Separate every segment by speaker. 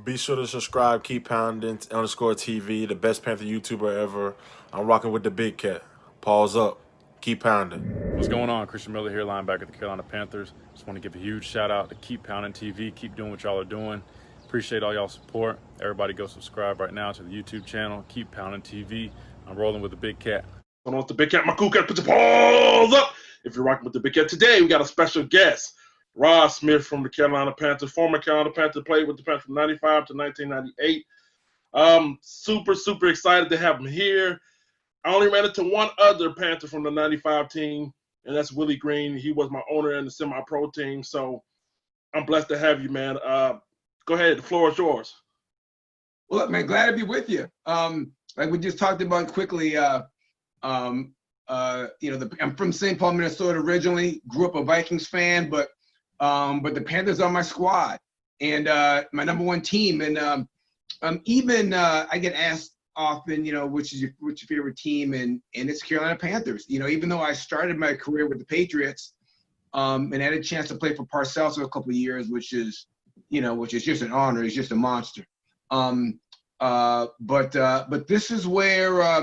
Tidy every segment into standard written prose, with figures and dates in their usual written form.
Speaker 1: Be sure to subscribe, keep pounding, _TV, the best Panther YouTuber ever. I'm rocking with the big cat. Pause up. Keep pounding.
Speaker 2: What's going on? Christian Miller here, linebacker of the Carolina Panthers. Just want to give a huge shout out to Keep Pounding TV. Keep doing what y'all are doing. Appreciate all y'all support. Everybody go subscribe right now to the YouTube channel, Keep Pounding TV. I'm rolling with the big cat.
Speaker 3: Going on with the big cat, my cool cat. Put your paws up. If you're rocking with the big cat today, we got a special guest, Ross Smith from the Carolina Panthers, former Carolina Panther, played with the Panthers from 95 to 1998. Super excited to have him here. I only ran into one other Panther from the 95 team, and that's Willie Green. He was my owner in the semi-pro team, so I'm blessed to have you, man. Go ahead. The floor is yours.
Speaker 4: Well, look, man, glad to be with you. Like we just talked about quickly, I'm from St. Paul, Minnesota originally. Grew up a Vikings fan, but the Panthers are my squad and my number one team. And I get asked often, what's your favorite team, and it's Carolina Panthers. Even though I started my career with the Patriots, and had a chance to play for Parcells for a couple of years, which is just an honor. He's just a monster. But this is where I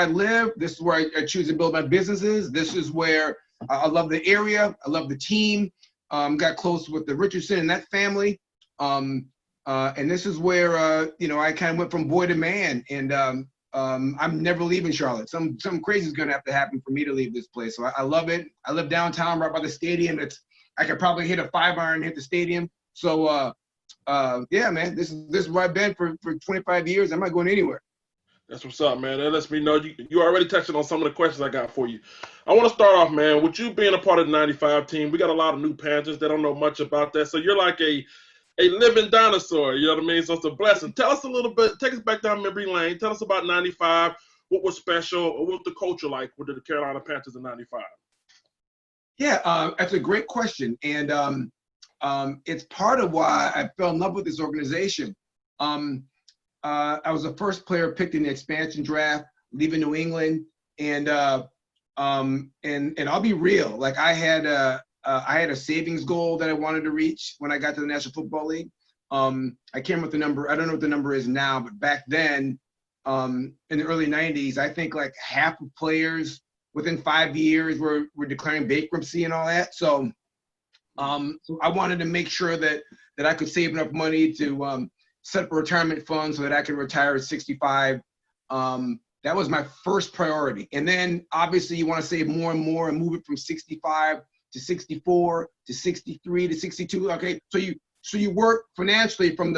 Speaker 4: live. This is where I choose to build my businesses. This is where I love the area. I love the team. Got close with the Richardson and that family. And this is where I kind of went from boy to man. And I'm never leaving Charlotte. Something crazy is gonna have to happen for me to leave this place. So I love it. I live downtown, right by the stadium. I could probably hit a 5-iron and hit the stadium. So yeah, man, this is where I've been for 25 years. I'm not going anywhere.
Speaker 3: That's what's up, man. That lets me know you already touched on some of the questions I got for you. I want to start off, man, with you being a part of the 95 team. We got a lot of new Panthers that don't know much about that. So you're like a living dinosaur, you know what I mean? So it's a blessing. Tell us a little bit, take us back down memory lane. Tell us about 95, what was special, or what was the culture like with the Carolina Panthers in 95?
Speaker 4: Yeah, that's a great question. And it's part of why I fell in love with this organization. I was the first player picked in the expansion draft, leaving New England, and I'll be real. Like I had a savings goal that I wanted to reach when I got to the National Football League. I can't remember what the number. I don't know what the number is now, but back then, in the early '90s, I think like half of players within 5 years were declaring bankruptcy and all that. So I wanted to make sure that I could save enough money to set up a retirement fund so that I could retire at 65. That was my first priority. And then obviously you want to save more and more and move it from 65 to 64 to 63 to 62. Okay, so you work financially from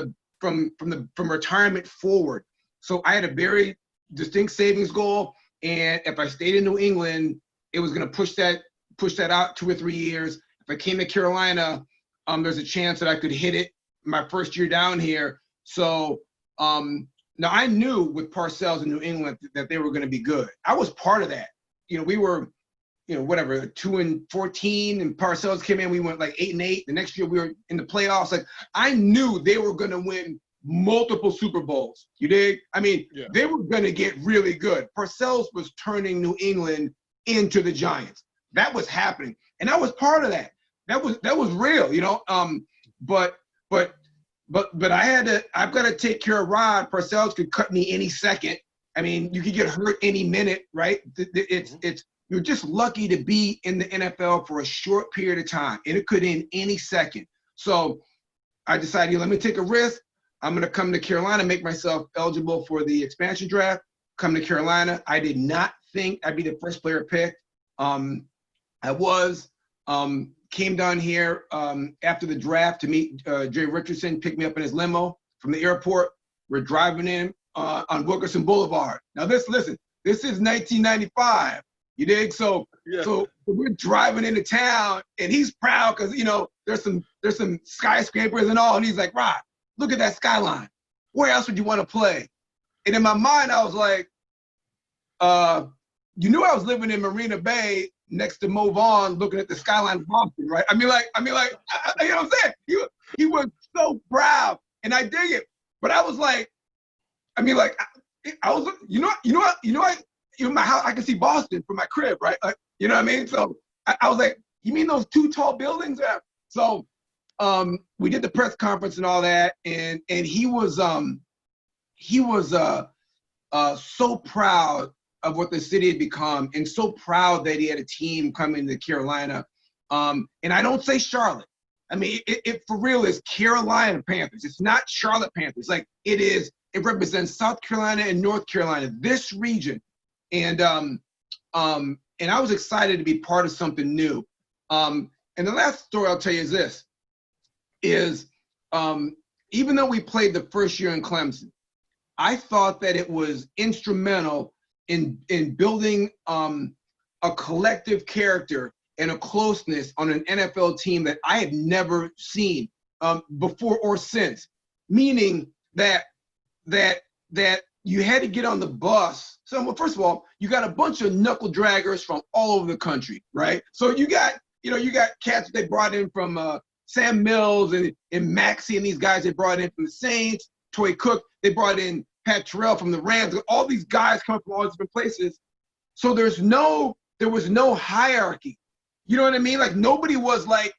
Speaker 4: retirement forward. So I had a very distinct savings goal, and if I stayed in New England, it was going to push that out 2 or 3 years. If I came to Carolina, there's a chance that I could hit it my first year down here. So now I knew with Parcells in New England that they were going to be good. I was part of that. We were, 2-14, and Parcells came in. We went like 8-8. The next year we were in the playoffs. Like I knew they were going to win multiple Super Bowls. You dig? I mean, yeah. They were going to get really good. Parcells was turning New England into the Giants. That was happening, and I was part of that. That was real, But I've got to take care of Rod. Parcells could cut me any second. I mean, you could get hurt any minute, right? You're just lucky to be in the NFL for a short period of time, and it could end any second. So I decided, let me take a risk. I'm going to come to Carolina, make myself eligible for the expansion draft, come to Carolina. I did not think I'd be the first player picked. I was. Came down here after the draft to meet Jay Richardson, picked me up in his limo from the airport. We're driving in on Wilkerson Boulevard. Now this is 1995. You dig? So we're driving into town, and he's proud because there's some skyscrapers and all, and he's like, Rod, look at that skyline. Where else would you want to play? And in my mind, I was like, I was living in Marina Bay next to Mo Vaughn, looking at the skyline of Boston, right? I mean, like, you know what I'm saying? He was so proud, and I dig it. But I was like, I was, my house, I can see Boston from my crib, right? Like, you know what I mean? So I was like, you mean those 2 tall buildings? So we did the press conference and all that, and he was so proud of what the city had become, and so proud that he had a team coming to Carolina. And I don't say Charlotte. I mean, it for real is Carolina Panthers. It's not Charlotte Panthers. Like it represents South Carolina and North Carolina, this region. And I was excited to be part of something new. And the last story I'll tell you is this, even though we played the first year in Clemson, I thought that it was instrumental in building a collective character and a closeness on an NFL team that I had never seen before or since. Meaning that you had to get on the bus. So, well, first of all, you got a bunch of knuckle draggers from all over the country, right? So you got cats they brought in from Sam Mills and Maxey and these guys they brought in from the Saints, Toy Cook, they brought in Pat Terrell from the Rams. All these guys come from all different places. So there was no hierarchy. You know what I mean? Like nobody was like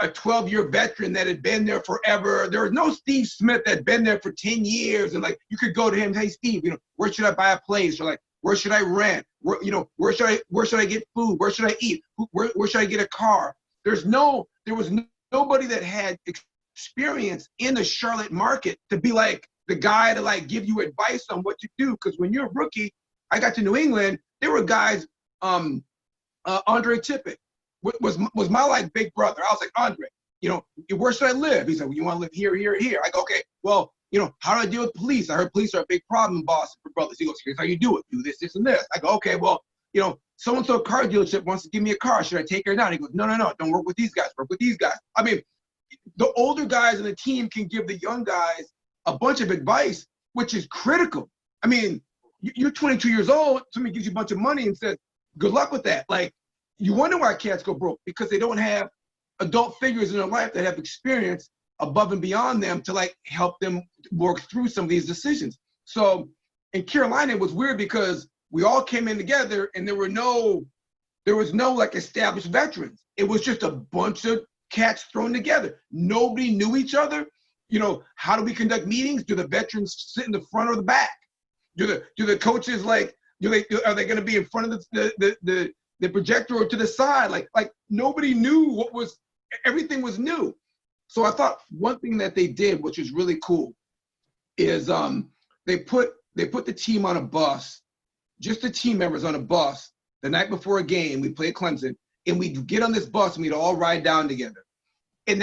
Speaker 4: a 12-year veteran that had been there forever. There was no Steve Smith that had been there for 10 years. And like you could go to him and say, hey, Steve, where should I buy a place? Or like, where should I rent? Where should I get food? Where should I eat? Where should I get a car? There was nobody that had experience in the Charlotte market to be like the guy to like give you advice on what to do. Because when you're a rookie, I got to New England, there were guys, Andre Tippett was my like big brother. I was like, Andre, where should I live? He said, well, you want to live here, here, here. I go, okay, well, how do I deal with police? I heard police are a big problem in Boston for brothers. He goes, here's how you do it. Do this, this, and this. I go, okay, well, so-and-so car dealership wants to give me a car. Should I take her down? He goes, no, don't work with these guys. Work with these guys. I mean, the older guys in the team can give the young guys a bunch of advice, which is critical. I mean, you're 22 years old. Somebody gives you a bunch of money and says, good luck with that. Like, you wonder why cats go broke, because they don't have adult figures in their life that have experience above and beyond them to like help them work through some of these decisions. So in Carolina, it was weird because we all came in together and there was no like established veterans. It was just a bunch of cats thrown together. Nobody knew each other. How do we conduct meetings? Do the veterans sit in the front or the back? Do the coaches are they going to be in front of the projector or to the side? Like nobody knew everything was new. So I thought one thing that they did, which was really cool, is they put the team on a bus, just the team members on a bus the night before a game. We played Clemson, and we'd get on this bus and we'd all ride down together. And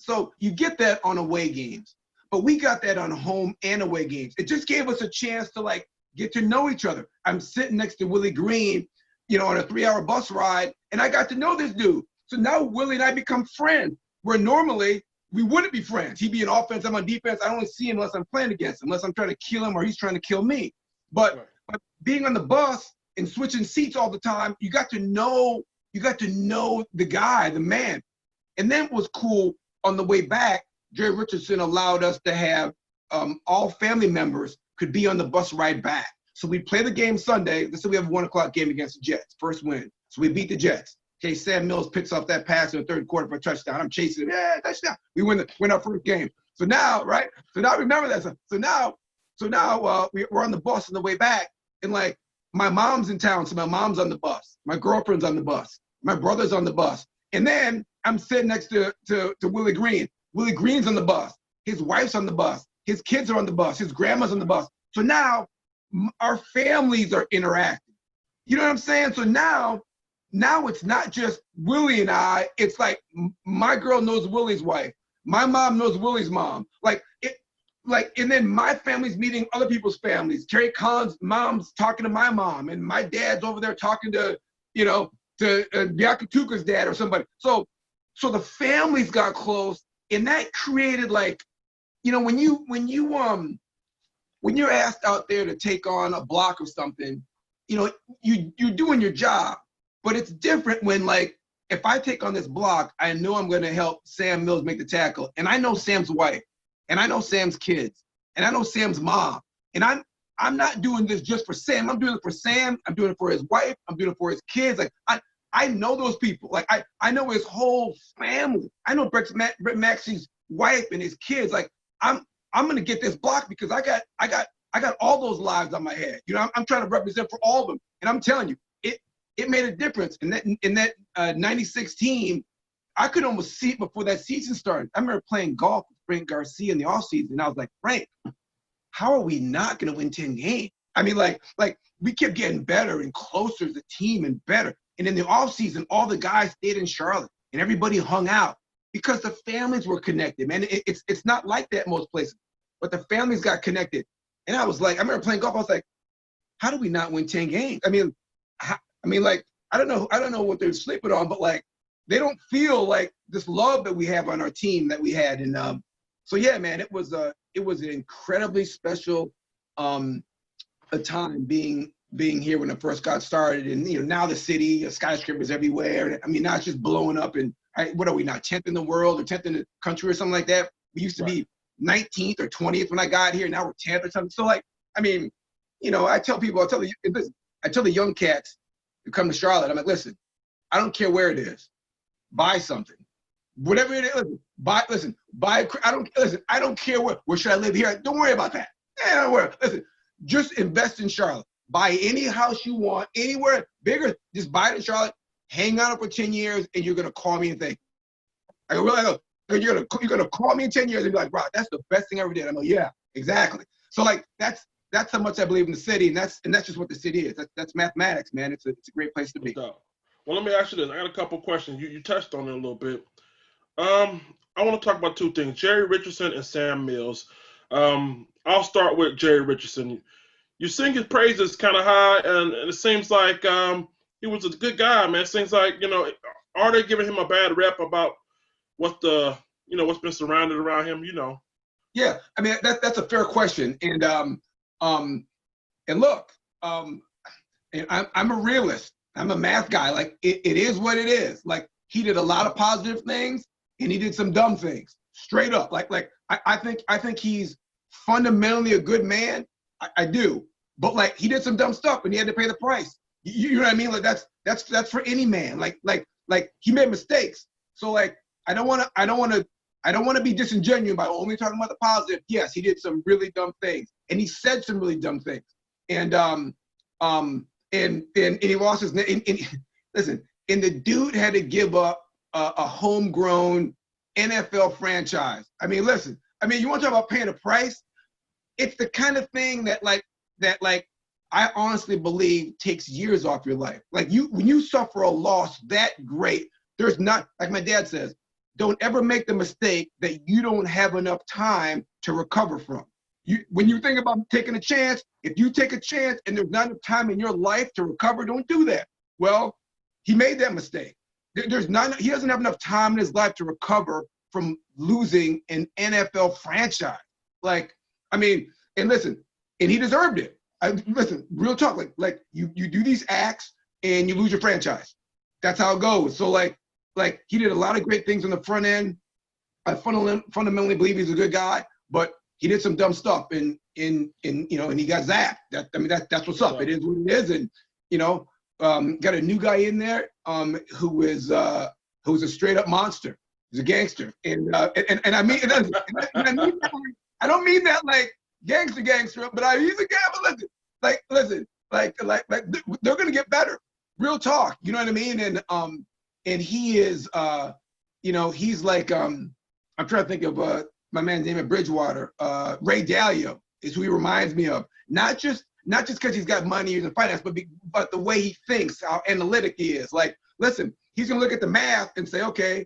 Speaker 4: so you get that on away games, but we got that on home and away games. It just gave us a chance to like get to know each other. I'm sitting next to Willie Green, on a 3-hour bus ride, and I got to know this dude. So now Willie and I become friends, where normally we wouldn't be friends. He'd be in offense, I'm on defense. I only see him unless I'm playing against him, unless I'm trying to kill him or he's trying to kill me. But being on the bus and switching seats all the time, you got to know the guy, the man. And then what was cool, on the way back, Jerry Richardson allowed us to have all family members could be on the bus ride back. So we play the game Sunday. Let's say we have a 1 o'clock game against the Jets, first win. So we beat the Jets. Okay, Sam Mills picks off that pass in the third quarter for a touchdown. I'm chasing him. Yeah, touchdown. We win our first game. So now, right? So now remember that. So now we're on the bus on the way back, and like my mom's in town, so my mom's on the bus. My girlfriend's on the bus. My brother's on the bus. And then I'm sitting next to Willie Green. Willie Green's on the bus. His wife's on the bus. His kids are on the bus. His grandma's on the bus. So now our families are interacting. You know what I'm saying? So now it's not just Willie and I. It's like my girl knows Willie's wife. My mom knows Willie's mom. And then my family's meeting other people's families. Terry Collins' mom's talking to my mom, and my dad's over there talking to Yakatuka's dad or somebody. So the families got close, and that created when you're asked out there to take on a block of something, you're doing your job. But it's different when, like, if I take on this block, I know I'm going to help Sam Mills make the tackle. And I know Sam's wife. And I know Sam's kids. And I know Sam's mom. And I'm not doing this just for Sam. I'm doing it for Sam. I'm doing it for his wife. I'm doing it for his kids. Like, I know those people. Like I know his whole family. I know Brett Maxey's wife and his kids. Like I'm gonna get this block because I got all those lives on my head. You know, I'm trying to represent for all of them. And I'm telling you, it made a difference. In that 96 team, I could almost see it before that season started. I remember playing golf with Frank Garcia in the offseason, and I was like, Frank, how are we not going to win 10 games? I mean, like we kept getting better and closer as a team and better. And in the offseason, all the guys stayed in Charlotte, and everybody hung out because the families were connected, man. It's not like that in most places, but the families got connected. And I was like, I remember playing golf. I was like, how do we not win 10 games? I mean, like, I don't know what they're sleeping on, but like, they don't feel like this love that we have on our team that we had. And so yeah, man, it was an incredibly special a time being here when it first got started. And you know, now the city, skyscrapers everywhere. I mean, now it's just blowing up. And what are we now, 10th in the world or 10th in the country or something like that? We used to be 19th or 20th when I got here. Now we're 10th or something. So like, I mean, you know, I tell the young cats who come to Charlotte, I'm like, listen, I don't care where it is. Buy something, whatever it is. Buy. I don't care where should I live here. Don't worry about that. Yeah, don't worry. Listen, just invest in Charlotte. Buy any house you want, anywhere bigger. Just buy it in Charlotte. Hang out for 10 years, and you're gonna call me and think. I go, really? You're gonna call me in 10 years and be like, bro, that's the best thing I ever did. I'm like, yeah, exactly. So like that's how much I believe in the city, and that's just what the city is. That's mathematics, man. It's a great place to be.
Speaker 3: Well, let me ask you this. I got a couple questions. You touched on it a little bit. I want to talk about two things: Jerry Richardson and Sam Mills. I'll start with Jerry Richardson. You sing his praises kind of high, and it seems like he was a good guy, man. It seems like, you know, are they giving him a bad rep about what's been surrounded around him? You know.
Speaker 4: Yeah, I mean that's a fair question, and look, and I'm a realist. I'm a math guy. Like it is what it is. Like he did a lot of positive things and he did some dumb things. Straight up. Like I think he's fundamentally a good man. I do. But like he did some dumb stuff and he had to pay the price. You know what I mean? Like that's for any man. Like he made mistakes. So like I don't want to be disingenuous by only talking about the positive. Yes, he did some really dumb things and he said some really dumb things. And he lost his name. Listen, and the dude had to give up a homegrown NFL franchise. I mean, listen. I mean, you want to talk about paying a price? It's the kind of thing that I honestly believe takes years off your life. Like when you suffer a loss that great, there's not, like my dad says, don't ever make the mistake that you don't have enough time to recover from. When you think about taking a chance, if you take a chance and there's not enough time in your life to recover, don't do that. Well, he made that mistake. He doesn't have enough time in his life to recover from losing an NFL franchise. Like, I mean, and listen, and he deserved it. Listen, real talk, like you do these acts and you lose your franchise. That's how it goes. So like he did a lot of great things on the front end. I fundamentally believe he's a good guy, but he did some dumb stuff and he got zapped. That's what's up. It is what it is. And got a new guy in there who is a straight up monster. He's a gangster. And I mean I don't mean that like gangster, but he's a guy. But listen, they're gonna get better. Real talk. You know what I mean? And he is he's like I'm trying to think of my man's name at Bridgewater, Ray Dalio is who he reminds me of. Not just because he's got money or the finance, but the way he thinks, how analytic he is. Like, listen, he's gonna look at the math and say, okay,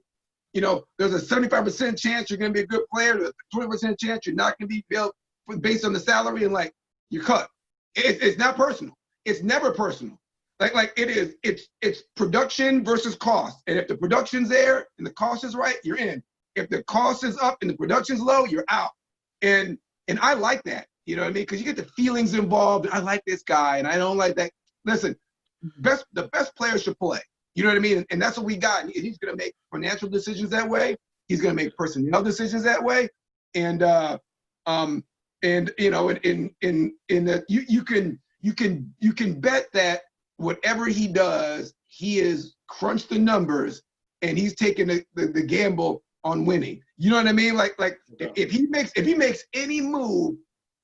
Speaker 4: there's a 75% chance you're gonna be a good player, there's a 20% chance you're not gonna be built based on the salary, and like you're cut. It's not personal. It's never personal. Like it is. It's production versus cost. And if the production's there and the cost is right, you're in. If the cost is up and the production's low, you're out. And I like that. You know what I mean? Because you get the feelings involved. I like this guy, and I don't like that. Listen, the best players should play. You know what I mean? And that's what we got. And he's going to make financial decisions that way. He's going to make personnel decisions that way. And that you can bet that whatever he does, he is crunched the numbers and he's taking the gamble on winning. You know what I mean? Like if he makes any move,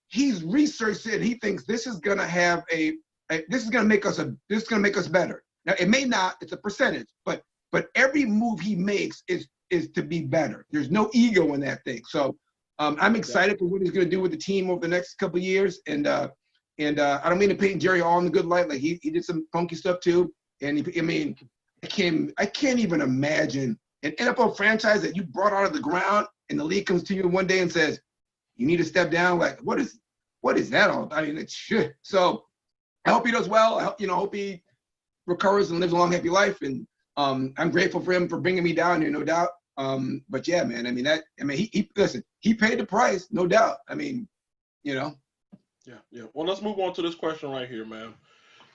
Speaker 4: he's researched it and he thinks this is gonna have this is gonna make us better. Now it may not, it's a percentage, but every move he makes is to be better. There's no ego in that thing. So I'm excited for what he's gonna do with the team over the next couple of years. And I don't mean to paint Jerry all in the good light. Like he did some funky stuff too. And I can't even imagine an NFL franchise that you brought out of the ground and the league comes to you one day and says, you need to step down. Like, what is that all? I mean, it's shit. So I hope he does well. I hope he recovers and lives a long, happy life. And I'm grateful for him for bringing me down here, no doubt. But yeah, man, he paid the price, no doubt.
Speaker 3: Yeah. Well, let's move on to this question right here, man.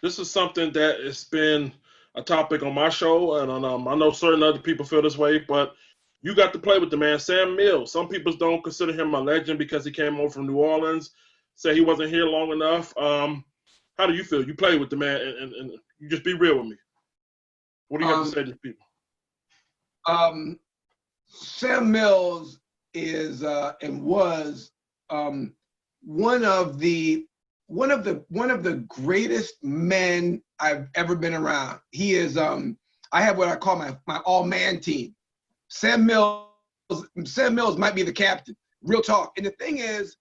Speaker 3: This is something that has been a topic on my show, and I know certain other people feel this way, but you got to play with the man, Sam Mills. Some people don't consider him a legend because he came over from New Orleans, say he wasn't here long enough. How do you feel? You play with the man, and you just be real with me. What do you have to say to people?
Speaker 4: Sam Mills is and was one of the greatest men I've ever been around. He is I have what I call my all-man team. Sam Mills might be the captain. Real talk. And the thing is,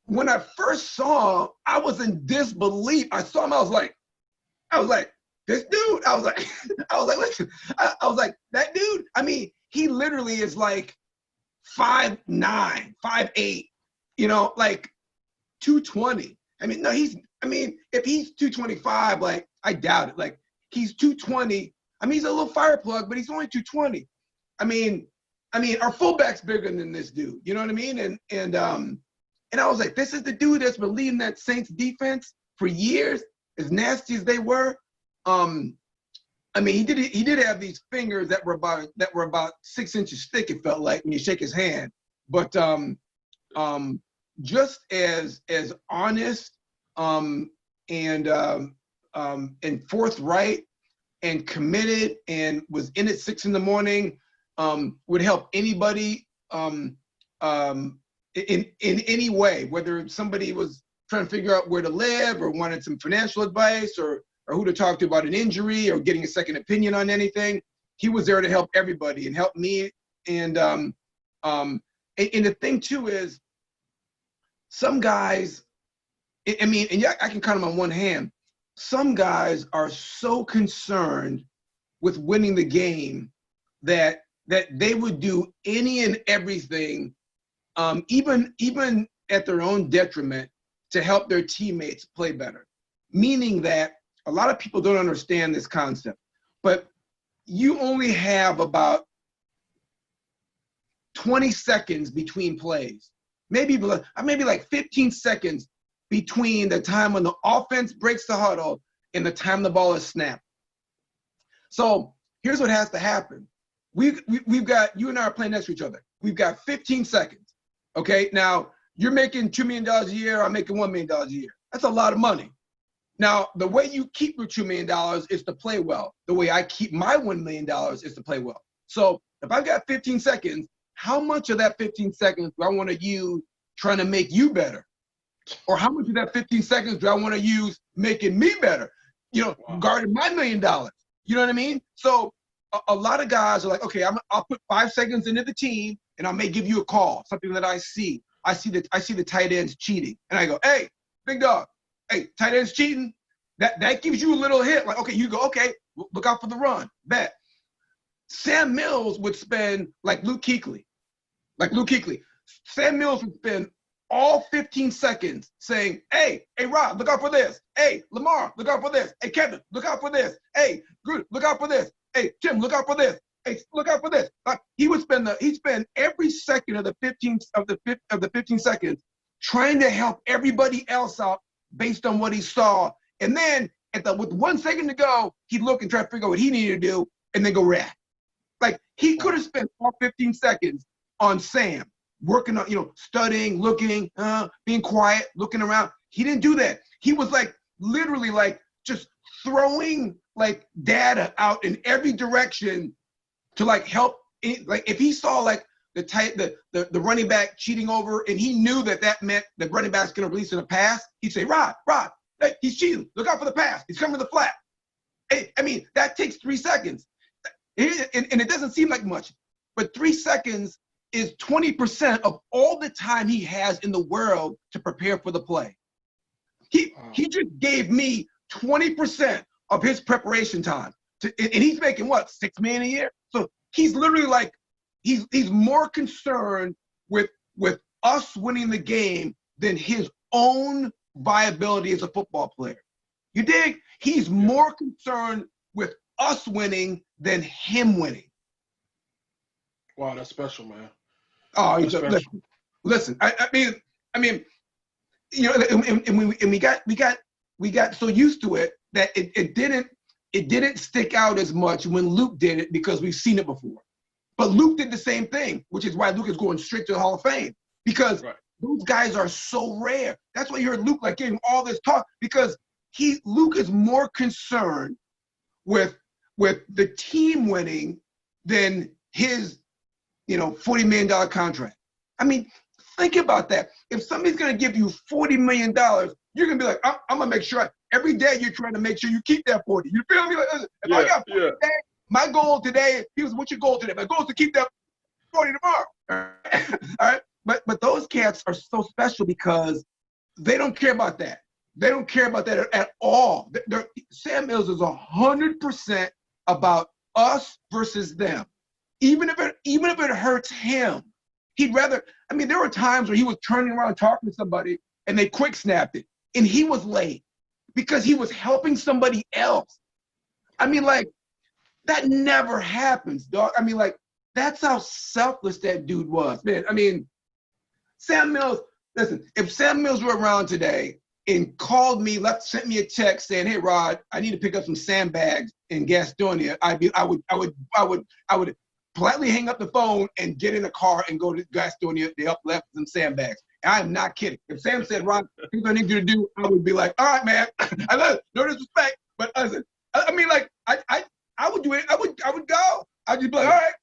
Speaker 4: when I first saw him, I was in disbelief. I saw him, I was like, this dude. I was like, listen, I was like, that dude. He literally is like 5'9", 5'8", like 220. No, if he's 225, like, I doubt it. Like, he's 220. He's a little fire plug, but he's only 220. Our fullback's bigger than this dude. You know what I mean? And I was like, this is the dude that's been leading that Saints defense for years, as nasty as they were. He did have these fingers that were about 6 inches thick, it felt like, when you shake his hand. But just as honest and forthright and committed, and was in at 6 a.m, would help anybody in any way, whether somebody was trying to figure out where to live or wanted some financial advice or who to talk to about an injury or getting a second opinion on anything. He was there to help everybody and help me. And the thing too is, some guys, I can count them on one hand. Some guys are so concerned with winning the game that they would do any and everything, even at their own detriment, to help their teammates play better. Meaning that a lot of people don't understand this concept, but you only have about 20 seconds between plays. Maybe like 15 seconds between the time when the offense breaks the huddle and the time the ball is snapped. So here's what has to happen. We've got, you and I are playing next to each other. We've got 15 seconds. Okay, now you're making $2 million a year, I'm making $1 million a year. That's a lot of money. Now, the way you keep your $2 million is to play well. The way I keep my $1 million is to play well. So if I've got 15 seconds, how much of that 15 seconds do I want to use trying to make you better? Or how much of that 15 seconds do I want to use making me better? Guarding my $1 million. You know what I mean? So a lot of guys are like, okay, I'll put 5 seconds into the team and I may give you a call, something that I see. I see the tight ends cheating. And I go, hey, big dog, hey, tight ends cheating. That gives you a little hit. Like, okay, you go, okay, look out for the run. Bet. Sam Mills would spend like Luke Kuechly. Sam Mills would spend all 15 seconds saying, hey, Rob, look out for this. Hey, Lamar, look out for this. Hey, Kevin, look out for this. Hey, Groot, look out for this. Hey, Tim, look out for this. Hey, look out for this. He'd spend every second of the 15 seconds trying to help everybody else out based on what he saw. And then with 1 second to go, he'd look and try to figure out what he needed to do and then go react. Like, he could have spent all 15 seconds on Sam, working on, studying, looking, being quiet, looking around. He didn't do that. He was like, literally like just throwing like data out in every direction to like help. Like if he saw like the running back cheating over, and he knew that meant the running back's going to release in a pass, he'd say, Rod, hey, he's cheating. Look out for the pass. He's coming to the flat. Hey, I mean, that takes 3 seconds. And it doesn't seem like much, but 3 seconds is 20% of all the time he has in the world to prepare for the play. He just gave me 20% of his preparation time. And he's making what, $6 million a year? So he's literally like, he's more concerned with us winning the game than his own viability as a football player. You dig? He's more concerned with us winning than him winning.
Speaker 3: Wow, that's special, man.
Speaker 4: Oh, listen. I mean, you know, and we got so used to it that it didn't stick out as much when Luke did it, because we've seen it before. But Luke did the same thing, which is why Luke is going straight to the Hall of Fame, because those guys are so rare. That's why you heard Luke like giving all this talk, because Luke is more concerned with the team winning than his, $40 million contract. I mean, think about that. If somebody's going to give you $40 million, you're going to be like, I'm going to make sure every day you're trying to make sure you keep that 40. You feel me? Like, if I got 40 today, my goal today, what's your goal today? My goal is to keep that 40 tomorrow. All right? But those cats are so special because they don't care about that. They don't care about that at all. Sam Mills is 100% about us versus them. Even if it hurts him, he'd rather. I mean, there were times where he was turning around talking to somebody and they quick snapped it, and he was late because he was helping somebody else. I mean, like, that never happens, dog. I mean, like, that's how selfless that dude was, man. I mean, Sam Mills. Listen, if Sam Mills were around today and called me, sent me a text saying, "Hey, Rod, I need to pick up some sandbags in Gastonia," I would politely hang up the phone and get in a car and go to Gastonia to help left some sandbags. And I'm not kidding. If Sam said, "Rod, here's what I need you to do," I would be like, "All right, man." I love it. No disrespect, but listen, I mean, like, I would do it. I would go. I'd just be like, "All right,"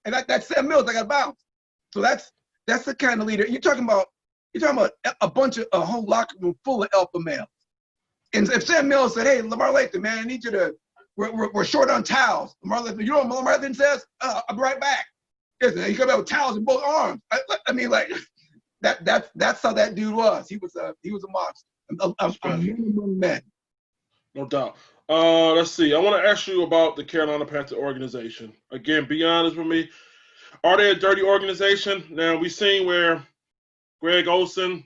Speaker 4: and that's Sam Mills. I got to bounce. So that's the kind of leader you're talking about. You're talking about a whole locker room full of alpha males. And if Sam Mills said, "Hey, Lamar Latham, man, I need you to, we're short on towels." Lamar Latham, you know what Lamar Latham says? "I'll be right back." He comes out with towels in both arms. I mean, like, that's how that dude was. He was a monster. A minimum man.
Speaker 3: No doubt. Let's see. I want to ask you about the Carolina Panthers organization. Again, be honest with me. Are they a dirty organization? Now, we've seen where Greg Olsen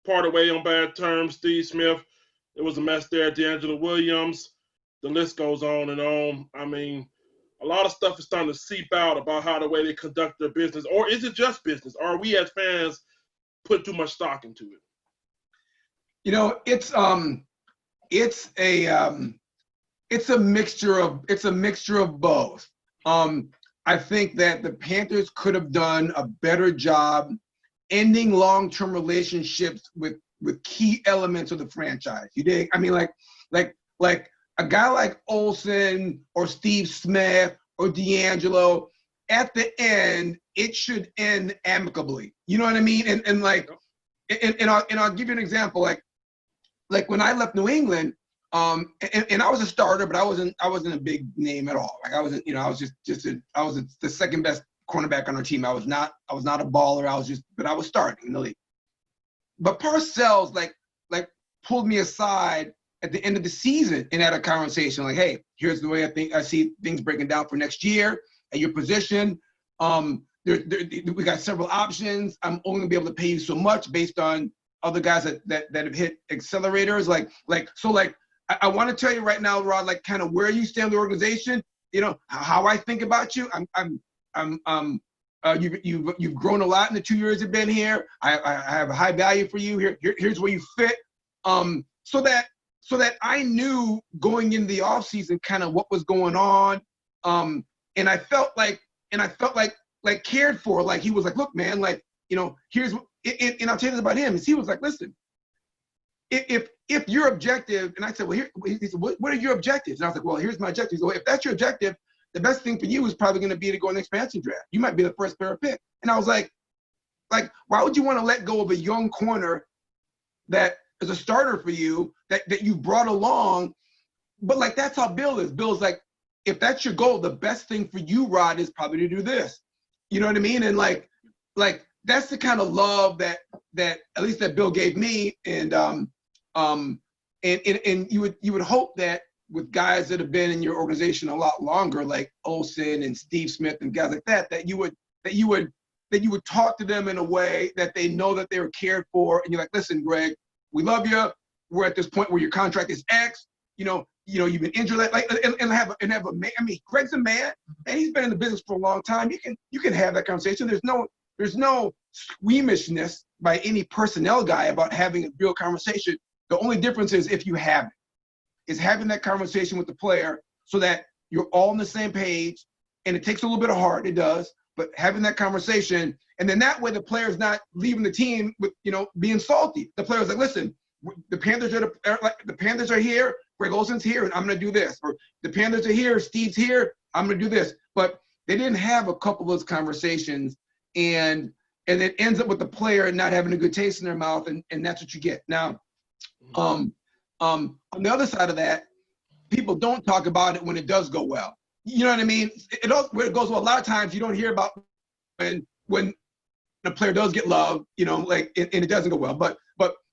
Speaker 3: parted way on bad terms. Steve Smith, it was a mess there. D'Angelo Williams, the list goes on and on. I mean, a lot of stuff is starting to seep out about how the way they conduct their business. Or is it just business? Or are we as fans put too much stock into it?
Speaker 4: It's a mixture of both. I think that the Panthers could have done a better job ending long-term relationships with key elements of the franchise. You dig? I mean, like a guy like Olsen or Steve Smith or D'Angelo, at the end, it should end amicably. You know what I mean? And I'll give you an example. Like when I left New England, and I was a starter, but I wasn't a big name at all. Like I wasn't, I was I was the second best cornerback on our team. I was not a baller. But I was starting in the league. But Parcells like pulled me aside at the end of the season and had a conversation like, "Hey, here's the way I see things breaking down for next year at your position. We got several options. I'm only gonna be able to pay you so much based on other guys that have hit accelerators. I want to tell you right now, Rod, like kind of where you stand in the organization. How I think about you. You've grown a lot in the 2 years you've been here. I have a high value for you. Here's where you fit. So that I knew going into the offseason kind of what was going on. And I felt like cared for. Like he was like, "Look, man, like, here's what," and I'll tell you this about him, is he was like, "Listen, if your objective, and I said, well, he said, what are your objectives? And I was like, well, here's my objectives. Well, if that's your objective, the best thing for you is probably going to be to go in the expansion draft. You might be the first player pick. And I was like, why would you want to let go of a young corner that is a starter for you that you brought along? But like, that's how Bill is. Bill's like, if that's your goal, the best thing for you, Rod, is probably to do this. You know what I mean? And like that's the kind of love that at least that Bill gave me. And you would hope that with guys that have been in your organization a lot longer, like Olsen and Steve Smith and guys like that you would talk to them in a way that they know that they were cared for. And you're like, listen, Greg, we love you. We're at this point where your contract is X. You've been injured, and have a man. I mean, Greg's a man, and he's been in the business for a long time. You can have that conversation. There's no squeamishness by any personnel guy about having a real conversation. The only difference is if you have it, is having that conversation with the player so that you're all on the same page. And it takes a little bit of heart, it does, but having that conversation, and then that way the player's not leaving the team with being salty. The player's like, listen, the Panthers are here. Greg Olsen's here, and I'm going to do this. Or the Panthers are here, Steve's here, I'm going to do this. But they didn't have a couple of those conversations, and it ends up with the player not having a good taste in their mouth, and that's what you get. Now, on the other side of that, people don't talk about it when it does go well. You know what I mean? Where it goes well, a lot of times you don't hear about when the player does get love, and it doesn't go well. But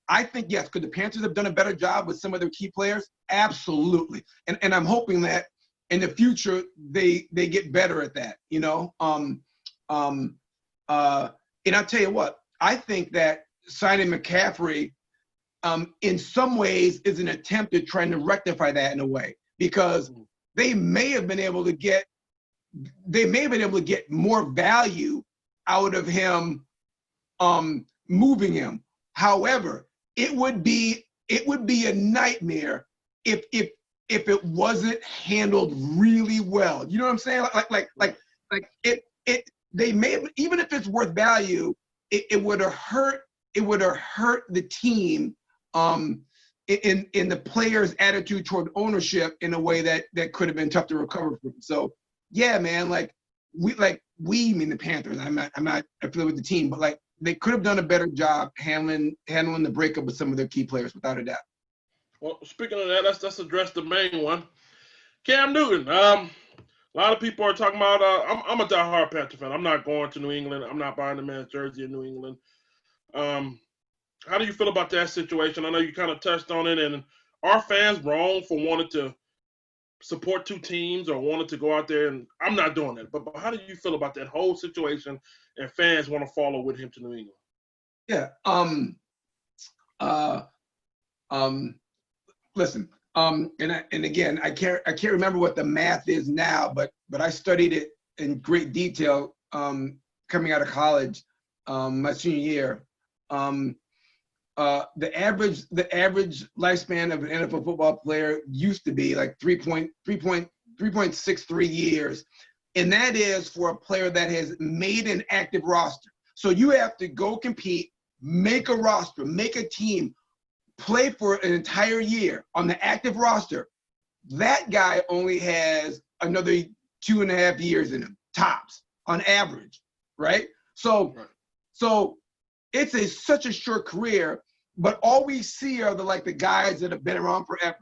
Speaker 4: I think, yes, could the Panthers have done a better job with some of their key players? Absolutely. And I'm hoping that in the future they get better at that, And I'll tell you what, I think that signing McCaffrey in some ways is an attempt at trying to rectify that in a way, because they may have been able to get more value out of him moving him. However, it would be a nightmare if it wasn't handled really well. You know what I'm saying? They may have, even if it's worth value, it would have hurt the team in the player's attitude toward ownership in a way that could have been tough to recover from. So yeah, man, we mean the Panthers. I'm not affiliated with the team, but they could have done a better job handling the breakup with some of their key players, without a doubt.
Speaker 3: Well, speaking of that, let's address the main one. Cam Newton. A lot of people are talking about. I'm a diehard Panther fan. I'm not going to New England. I'm not buying the man's jersey in New England. How do you feel about that situation? I know you kind of touched on it, and are fans wrong for wanting to support two teams or wanted to go out there? And I'm not doing that, but how do you feel about that whole situation and fans want to follow with him to New England?
Speaker 4: Yeah. Listen. And again, I can't remember what the math is now, but I studied it in great detail coming out of college my senior year. The average lifespan of an NFL football player used to be like 3.63 years. And that is for a player that has made an active roster. So you have to go compete, make a roster, make a team, play for an entire year on the active roster. That guy only has another 2.5 years in him, tops, on average, right? So it's such a short career, but all we see are the guys that have been around forever.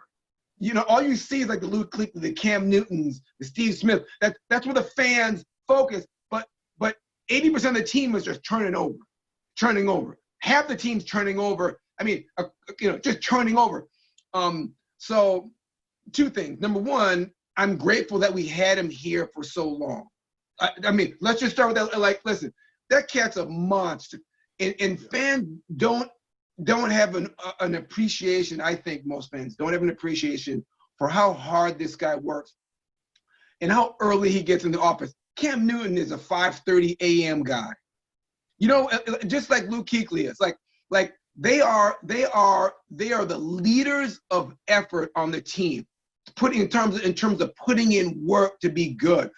Speaker 4: All you see is the Luke Kuechly, the Cam Newtons, the Steve Smith. That's where the fans focus. But 80% of the team is just turning over. Half the team's turning over. I mean, just turning over. So two things. Number one, I'm grateful that we had him here for so long. I mean, let's just start with that. Listen, that cat's a monster. And fans don't have an appreciation. I think most fans don't have an appreciation for how hard this guy works and how early he gets in the office. Cam Newton is a 5:30 a.m. guy. Just like Luke Kuechly is. They are the leaders of effort on the team, in terms of putting in work to be good.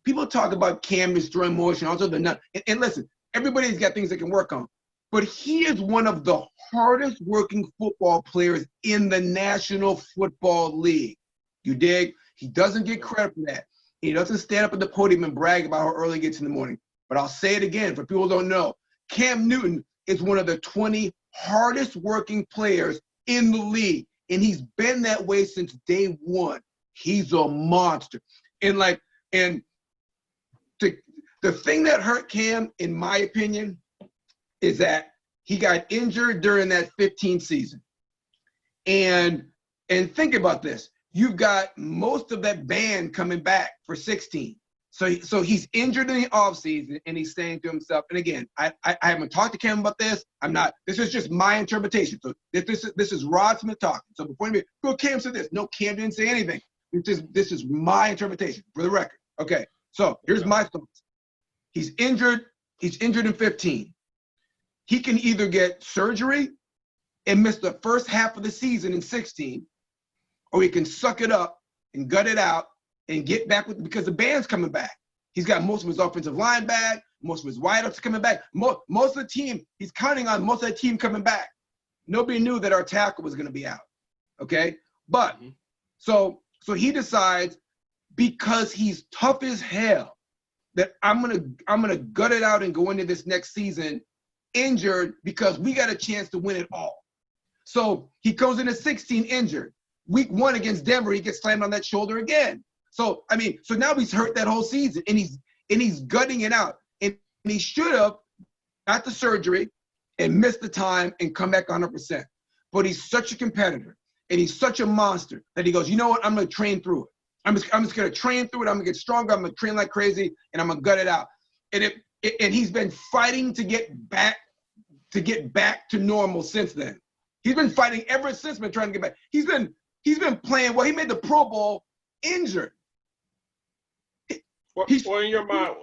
Speaker 4: People talk about Cam destroying motion, also the nut. And listen, everybody's got things they can work on, but he is one of the hardest working football players in the National Football League. You dig? He doesn't get credit for that. He doesn't stand up at the podium and brag about how early he gets in the morning. But I'll say it again for people who don't know. Cam Newton is one of the 20 hardest working players in the league. And he's been that way since day one. He's a monster. And the thing that hurt Cam, in my opinion, is that he got injured during that 15 season. And think about this. You've got most of that band coming back for 16. So he's injured in the offseason, and he's saying to himself, and again, I haven't talked to Cam about this. This is just my interpretation. So this is Rod Smith talking. So before me, Bill Cam said this. No, Cam didn't say anything. This is my interpretation for the record. Okay, so here's my thoughts. He's injured in 15. He can either get surgery and miss the first half of the season in 16, or he can suck it up and gut it out and get back because the band's coming back. He's got most of his offensive line back, most of his wideouts coming back. Most of the team, he's counting on most of that team coming back. Nobody knew that our tackle was going to be out. Okay? But so he decides, because he's tough as hell, that I'm gonna gut it out and go into this next season injured because we got a chance to win it all. So he goes into 16 injured. Week 1 against Denver, he gets slammed on that shoulder again. So now he's hurt that whole season, and he's gutting it out. And he should have got the surgery and missed the time and come back 100%. But he's such a competitor, and he's such a monster that he goes, you know what? I'm gonna train through it. I'm just gonna train through it. I'm gonna get stronger. I'm gonna train like crazy, and I'm gonna gut it out. And he's been fighting to get back to normal since then. He's been fighting ever since, been trying to get back. He's been playing. Well, he made the Pro Bowl injured.
Speaker 3: Well, in your mind,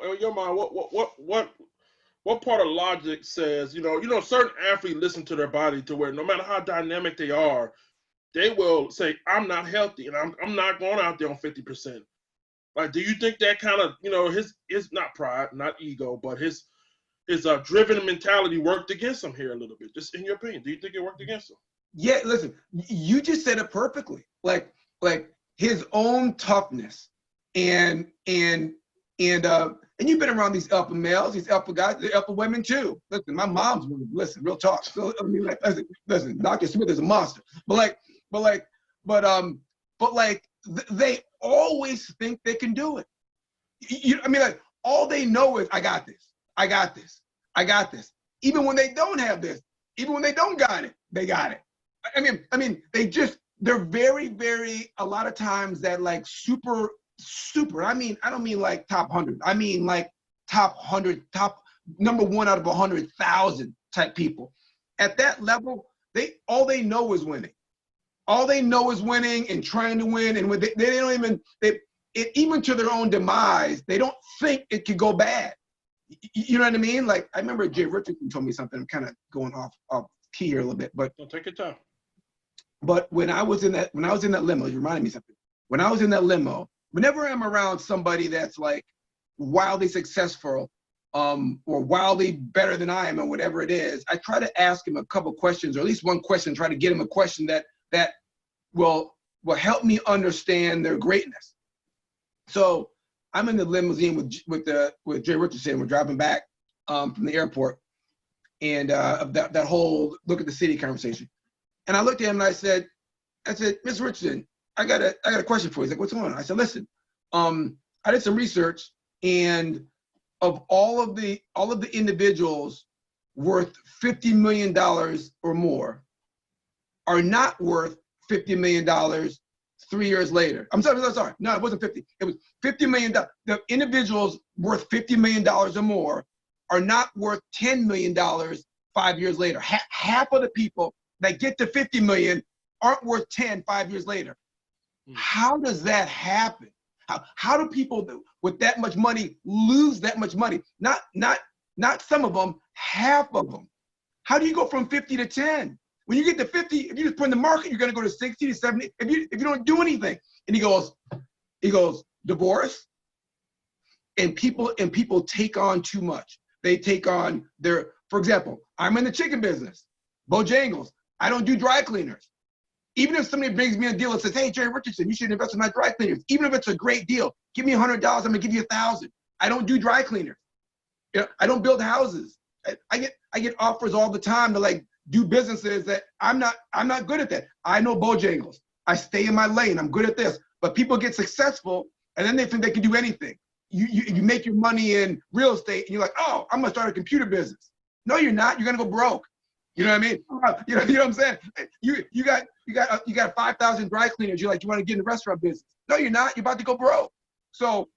Speaker 3: what part of logic says, certain athletes listen to their body to where no matter how dynamic they are, they will say, I'm not healthy and I'm not going out there on 50%. Like, do you think that kind of, his not pride, not ego, but his driven mentality worked against him here a little bit? Just in your opinion, do you think it worked against him?
Speaker 4: Yeah, listen, you just said it perfectly. Like his own toughness and you've been around these alpha males, these alpha guys, the alpha women too. Listen, my mom's one. Listen, real talk. So, listen, Dr. Smith is a monster. But they always think they can do it. All they know is I got this. Even when they don't have this, even when they don't got it, they got it. They're very, very, a lot of times that like super, I don't mean like top 100. I mean like top 100, top number 1 out of 100,000 type people. At that level, all they know is winning. All they know is winning and trying to win. And when they don't even to their own demise, they don't think it could go bad. You know what I mean? Like, I remember Jay Richardson told me something. I'm kind of going off key here a little bit, but
Speaker 3: don't take your time.
Speaker 4: But when I was in that limo, you reminded me something. When I was in that limo, whenever I'm around somebody that's like wildly successful, or wildly better than I am, or whatever it is, I try to ask him a couple questions, or at least one question, try to get him a question that will help me understand their greatness. So I'm in the limousine with Jay Richardson. We're driving back from the airport, and that whole look at the city conversation. And I looked at him and I said, Mr. Richardson, I got a question for you. He's like, what's going on? I said, listen, I did some research, and of all of the individuals worth $50 million or more are not worth $50 million 3 years later. I'm sorry. No, it wasn't 50. It was $50 million. The individuals worth $50 million or more are not worth $10 million 5 years later. Half of the people that get to 50 million aren't worth 10 5 years later. How does that happen? How do people with that much money lose that much money? Not some of them, half of them. How do you go from 50 to 10? When you get to 50, if you just put in the market, you're going to go to 60 to 70 if you don't do anything. And he goes, divorce. And people take on too much. They take on for example, I'm in the chicken business. Bojangles, I don't do dry cleaners. Even if somebody brings me a deal and says, hey, Jerry Richardson, you should invest in my dry cleaners. Even if it's a great deal, give me $100, I'm gonna give you $1,000. I don't do dry cleaners. You know, I don't build houses. I get offers all the time to like do businesses that I'm not good at that. I know Bojangles. I stay in my lane. I'm good at this. But people get successful and then they think they can do anything. You make your money in real estate and you're like, oh, I'm gonna start a computer business. No, you're not. You're gonna go broke. You know what I mean? You know what I'm saying? You got 5,000 dry cleaners. You're like, you want to get in the restaurant business? No, you're not. You're about to go broke. So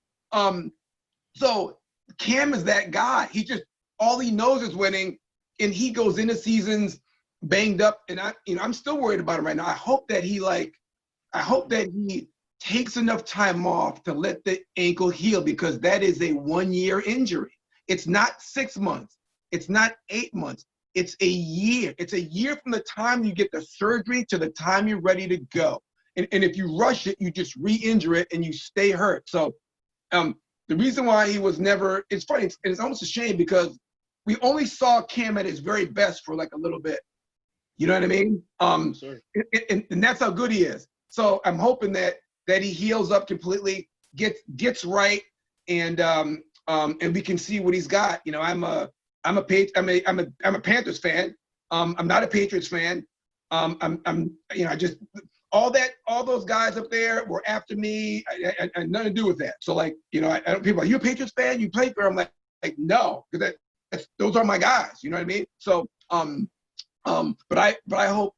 Speaker 4: Cam is that guy. He just all he knows is winning, and he goes into seasons banged up. And I'm still worried about him right now. I hope that he takes enough time off to let the ankle heal, because that is a 1-year injury. It's not 6 months. It's not 8 months. It's a year. It's a year from the time you get the surgery to the time you're ready to go. And if you rush it, you just re-injure it and you stay hurt. So the reason why he was never, it's funny, it's almost a shame because we only saw Cam at his very best for like a little bit. You know what I mean? And that's how good he is. So I'm hoping that he heals up completely, gets right, and we can see what he's got. You know, I'm a Panthers fan. I'm not a Patriots fan. All those guys up there were after me. I had nothing to do with that. So like, you know, people are like, you a Patriots fan? You play for them? I'm like no, because those are my guys. You know what I mean? So but I hope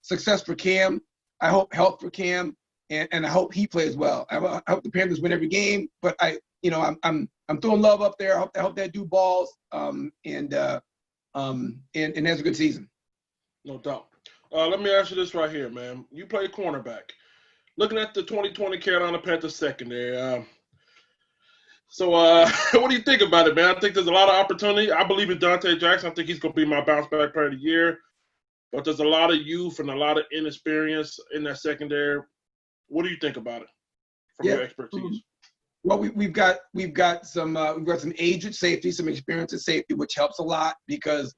Speaker 4: success for Cam. I hope health for Cam, and I hope he plays well. I hope the Panthers win every game. But I'm throwing love up there. I hope that dude balls and has a good season.
Speaker 3: No doubt. Let me ask you this right here, man. You play cornerback. Looking at the 2020 Carolina Panthers secondary, so what do you think about it, man? I think there's a lot of opportunity. I believe in Dante Jackson. I think he's going to be my bounce back player of the year. But there's a lot of youth and a lot of inexperience in that secondary. What do you think about it from your expertise?
Speaker 4: Well, we've got some age at safety, some experience at safety, which helps a lot because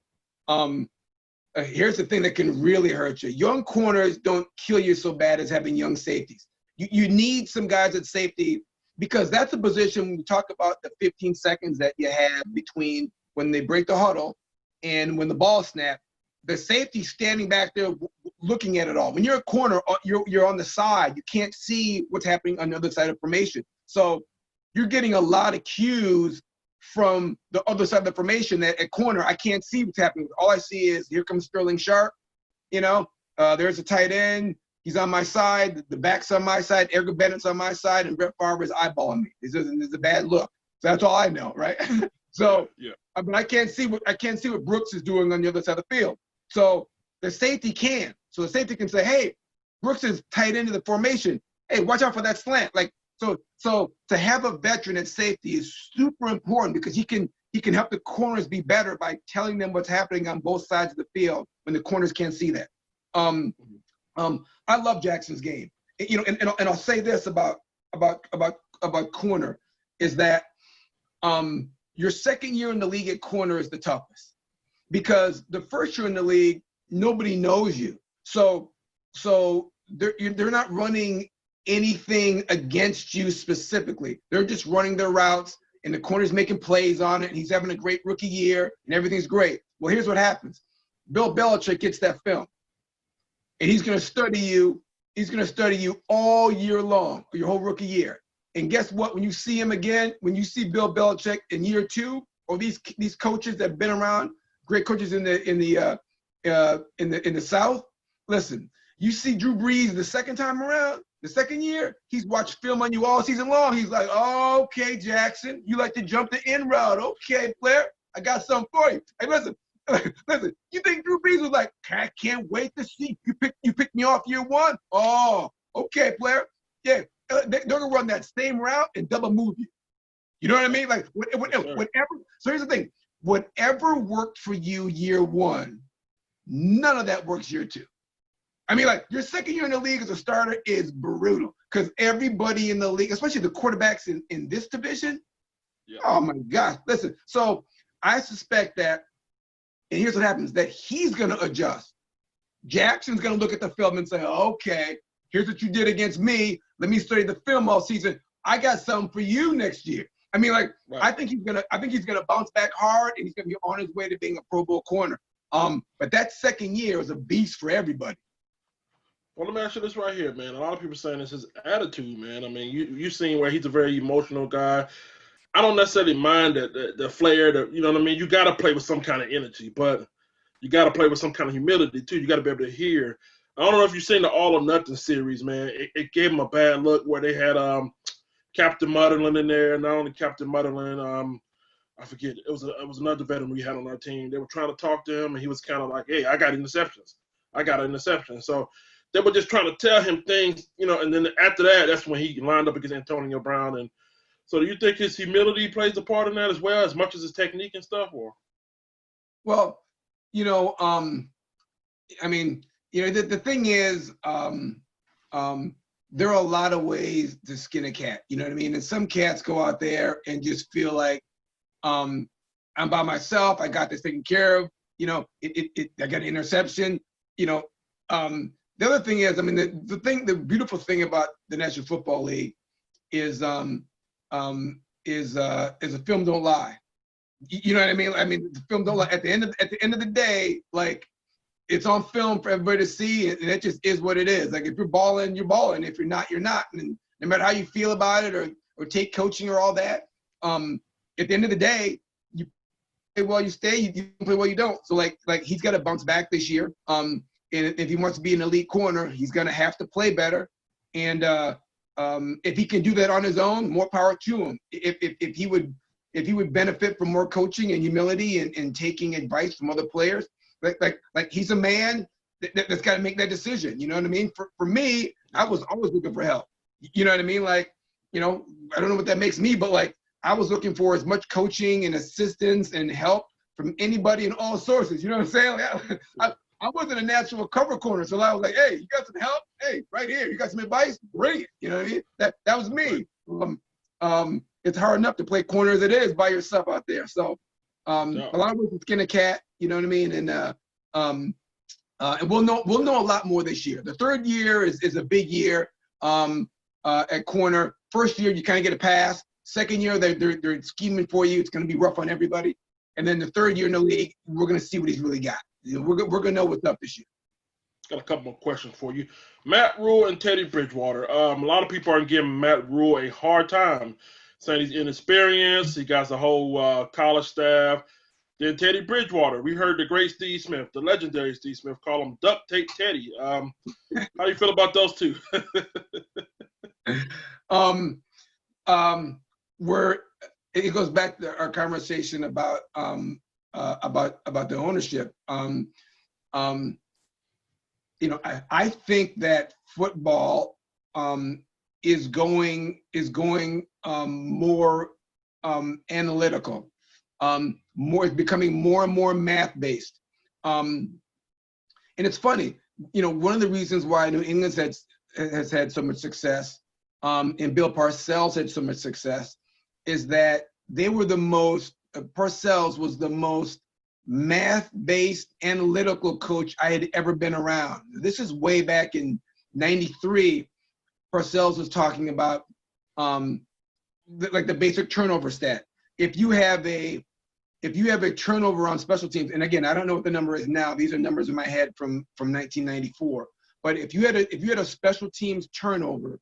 Speaker 4: here's the thing that can really hurt you. Young corners don't kill you so bad as having young safeties. You need some guys at safety because that's a position when we talk about the 15 seconds that you have between when they break the huddle and when the ball snaps. The safety standing back there looking at it all. When you're a corner, you're on the side. You can't see what's happening on the other side of formation. So you're getting a lot of cues from the other side of the formation that at corner, I can't see what's happening. All I see is here comes Sterling Sharp. You know, there's a tight end. He's on my side. The back's on my side. Edgar Bennett's on my side. And Brett Favre is eyeballing me. This is a bad look. So that's all I know, right? So,
Speaker 3: yeah.
Speaker 4: I mean, I can't see what Brooks is doing on the other side of the field. So the safety can. So the safety can say, hey, Brooks is tight into the formation. Hey, watch out for that slant. Like, so to have a veteran at safety is super important because he can help the corners be better by telling them what's happening on both sides of the field when the corners can't see that. I love Jackson's game. You know, and I'll say this about corner is that your second year in the league at corner is the toughest because the first year in the league nobody knows you. So they're not running anything against you specifically. They're just running their routes and the corner's making plays on it and he's having a great rookie year and everything's great. Well, here's what happens. Bill Belichick gets that film and he's going to study you. He's going to study you all year long, your whole rookie year. And guess what? When you see him again, when you see Bill Belichick in year 2 or these coaches that have been around, great coaches in the South, listen, you see Drew Brees the second time around, the second year, he's watched film on you all season long. He's like, oh, okay, Jackson, you like to jump the in route. Okay, Blair, I got something for you. Hey, listen, you think Drew Brees was like, I can't wait to see you pick me off year 1? Oh, okay, Blair. Yeah, they're going to run that same route and double move you. You know what I mean? Like, whatever. So here's the thing. Whatever worked for you year 1, none of that works year 2. I mean, like, your second year in the league as a starter is brutal because everybody in the league, especially the quarterbacks in this division, oh, my gosh. Listen, so I suspect that And here's what happens, that he's going to adjust. Jackson's going to look at the film and say, okay, here's what you did against me. Let me study the film all season. I got something for you next year. I mean, like,
Speaker 3: Right.
Speaker 4: I think he's gonna bounce back hard, and he's gonna be on his way to being a Pro Bowl corner. But that second year was a beast for everybody.
Speaker 3: Well, let me ask you this right here, man. A lot of people saying it's his attitude, man. I mean, you've seen where he's a very emotional guy. I don't necessarily mind the flair, you know what I mean? You got to play with some kind of energy, but you got to play with some kind of humility, too. You got to be able to hear. I don't know if you've seen the All or Nothing series, man. It gave him a bad look where they had Captain Mutterland in there. Not only Captain Mutterland, I forget. It was another veteran we had on our team. They were trying to talk to him, and he was kind of like, hey, I got interceptions. So they were just trying to tell him things, you know, and then after that, that's when he lined up against Antonio Brown. And so do you think his humility plays a part in that as well, as much as his technique and stuff? Or?
Speaker 4: Well, you know, I mean, you know, the thing is, there are a lot of ways to skin a cat. You know what I mean? And some cats go out there and just feel like, I'm by myself. I got this taken care of. You know, I got an interception. You know, the other thing is, I mean, the beautiful thing about the National Football League is the film don't lie. You know what I mean? I mean, the film don't lie. At the end of the day, like, it's on film for everybody to see, and it just is what it is. Like, if you're balling, you're balling. If you're not, you're not. And no matter how you feel about it or take coaching or all that, at the end of the day, you play well, you stay. You play well, you don't. So like he's got to bounce back this year. And if he wants to be an elite corner, he's going to have to play better. And if he can do that on his own, more power to him. If he would benefit from more coaching and humility and taking advice from other players. Like he's a man that's got to make that decision. You know what I mean? For me, I was always looking for help. You know what I mean? Like, you know, I don't know what that makes me, but like I was looking for as much coaching and assistance and help from anybody in all sources. You know what I'm saying? Like, I wasn't a natural cover corner, so I was like, hey, you got some help? Hey, right here, you got some advice? Bring it. You know what I mean? That was me. It's hard enough to play corner as it is by yourself out there. So a lot of ways to skin a cat. You know what I mean? And we'll know a lot more this year. The third year is a big year at corner. First year you kind of get a pass. Second year they're scheming for you. It's going to be rough on everybody. And then the third year in the league, we're going to see what he's really got. You know, we're going to know what's up this year.
Speaker 3: Got a couple more questions for you. Matt Rule and Teddy Bridgewater. A lot of people are giving Matt Rule a hard time, saying he's inexperienced. He got the whole college staff. Then Teddy Bridgewater. We heard the great Steve Smith, the legendary Steve Smith, call him duct tape Teddy. How do you feel about those two?
Speaker 4: It goes back to our conversation about the ownership. You know, I think that football is going more analytical. It's becoming more and more math based. And it's funny, you know, one of the reasons why New England has had so much success, and Bill Parcells had so much success, is that they were Parcells was the most math-based analytical coach I had ever been around. This is way back in '93. Parcells was talking about like the basic turnover stat. If you have a turnover on special teams, and again, I don't know what the number is now. These are numbers in my head from 1994. But if you had a special teams turnover,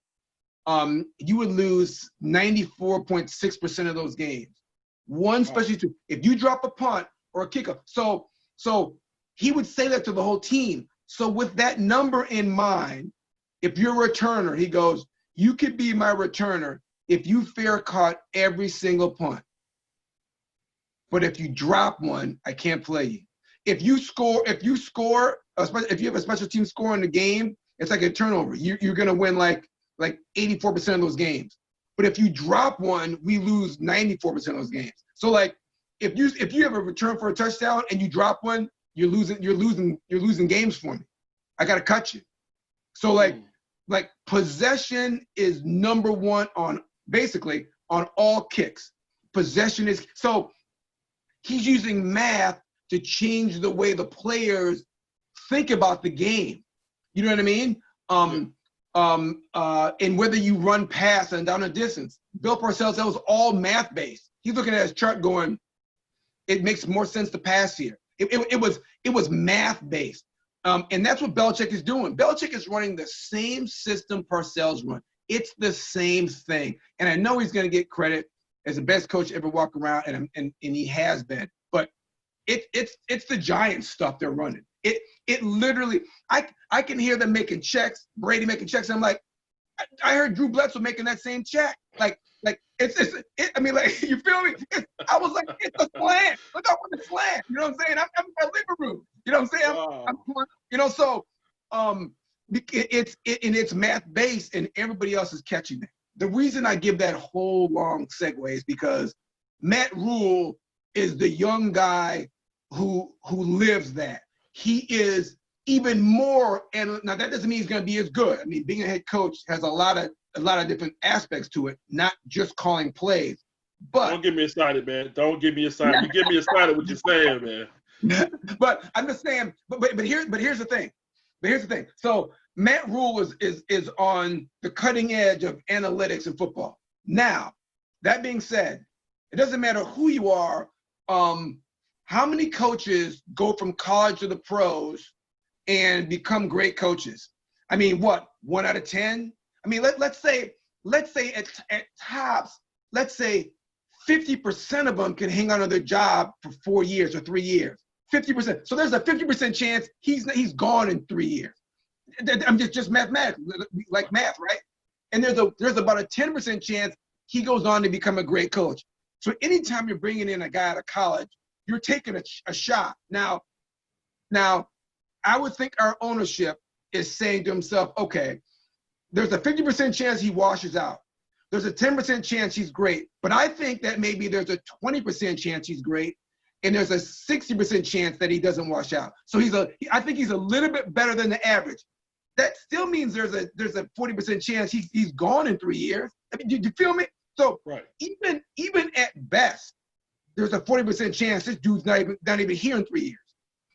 Speaker 4: you would lose 94.6% of those games. One special team. If you drop a punt or a kickoff, so he would say that to the whole team. So with that number in mind, if you're a returner, he goes, you could be my returner if you fair caught every single punt. But if you drop one, I can't play you. If you have a special team score in the game, it's like a turnover. You're gonna win like 84% of those games. But if you drop one, we lose 94% of those games. So like if you have a return for a touchdown and you drop one, you're losing games for me. I gotta cut you. So like possession is number one on all kicks. Possession is so he's using math to change the way the players think about the game. You know what I mean? And whether you run pass and down a distance. Bill Parcells, that was all math-based. He's looking at his chart going, it makes more sense to pass here. It was math-based. And that's what Belichick is doing. Belichick is running the same system Parcells run. It's the same thing. And I know he's going to get credit as the best coach ever walk around, and he has been. But it's the Giants stuff they're running. It literally, I can hear them making checks, Brady making checks. And I'm like, I heard Drew Bledsoe making that same check. Like I mean, like, you feel me? I was like, it's a slant. Look out for the slant. You know what I'm saying? I'm in my living room. You know what I'm saying?
Speaker 3: Wow.
Speaker 4: You know, so it's math based, and everybody else is catching that. The reason I give that whole long segue is because Matt Rule is the young guy who lives that. He is even more, and now that doesn't mean he's going to be as good. I mean, being a head coach has a lot of different aspects to it, not just calling plays. But
Speaker 3: don't get me excited, man. Don't get me excited. You get me excited what you're saying, man.
Speaker 4: But I'm just saying. But here's the thing. So Matt Rule is on the cutting edge of analytics in football. Now, that being said, it doesn't matter who you are. How many coaches go from college to the pros and become great coaches? I mean, what, 1 out of 10? I mean, let's say at tops, let's say 50% of them can hang on to their job for 4 years or 3 years. 50%. So there's a 50% chance he's gone in 3 years. I'm just mathematics, like math, right? And there's about a 10% chance he goes on to become a great coach. So anytime you're bringing in a guy out of college, you're taking a shot. Now, I would think our ownership is saying to himself, okay, there's a 50% chance he washes out. There's a 10% chance he's great. But I think that maybe there's a 20% chance he's great, and there's a 60% chance that he doesn't wash out. So I think he's a little bit better than the average. That still means there's a 40% chance he's gone in 3 years. I mean, do you feel me? So
Speaker 3: right.
Speaker 4: even at best, there's a 40% chance this dude's not even here in 3 years.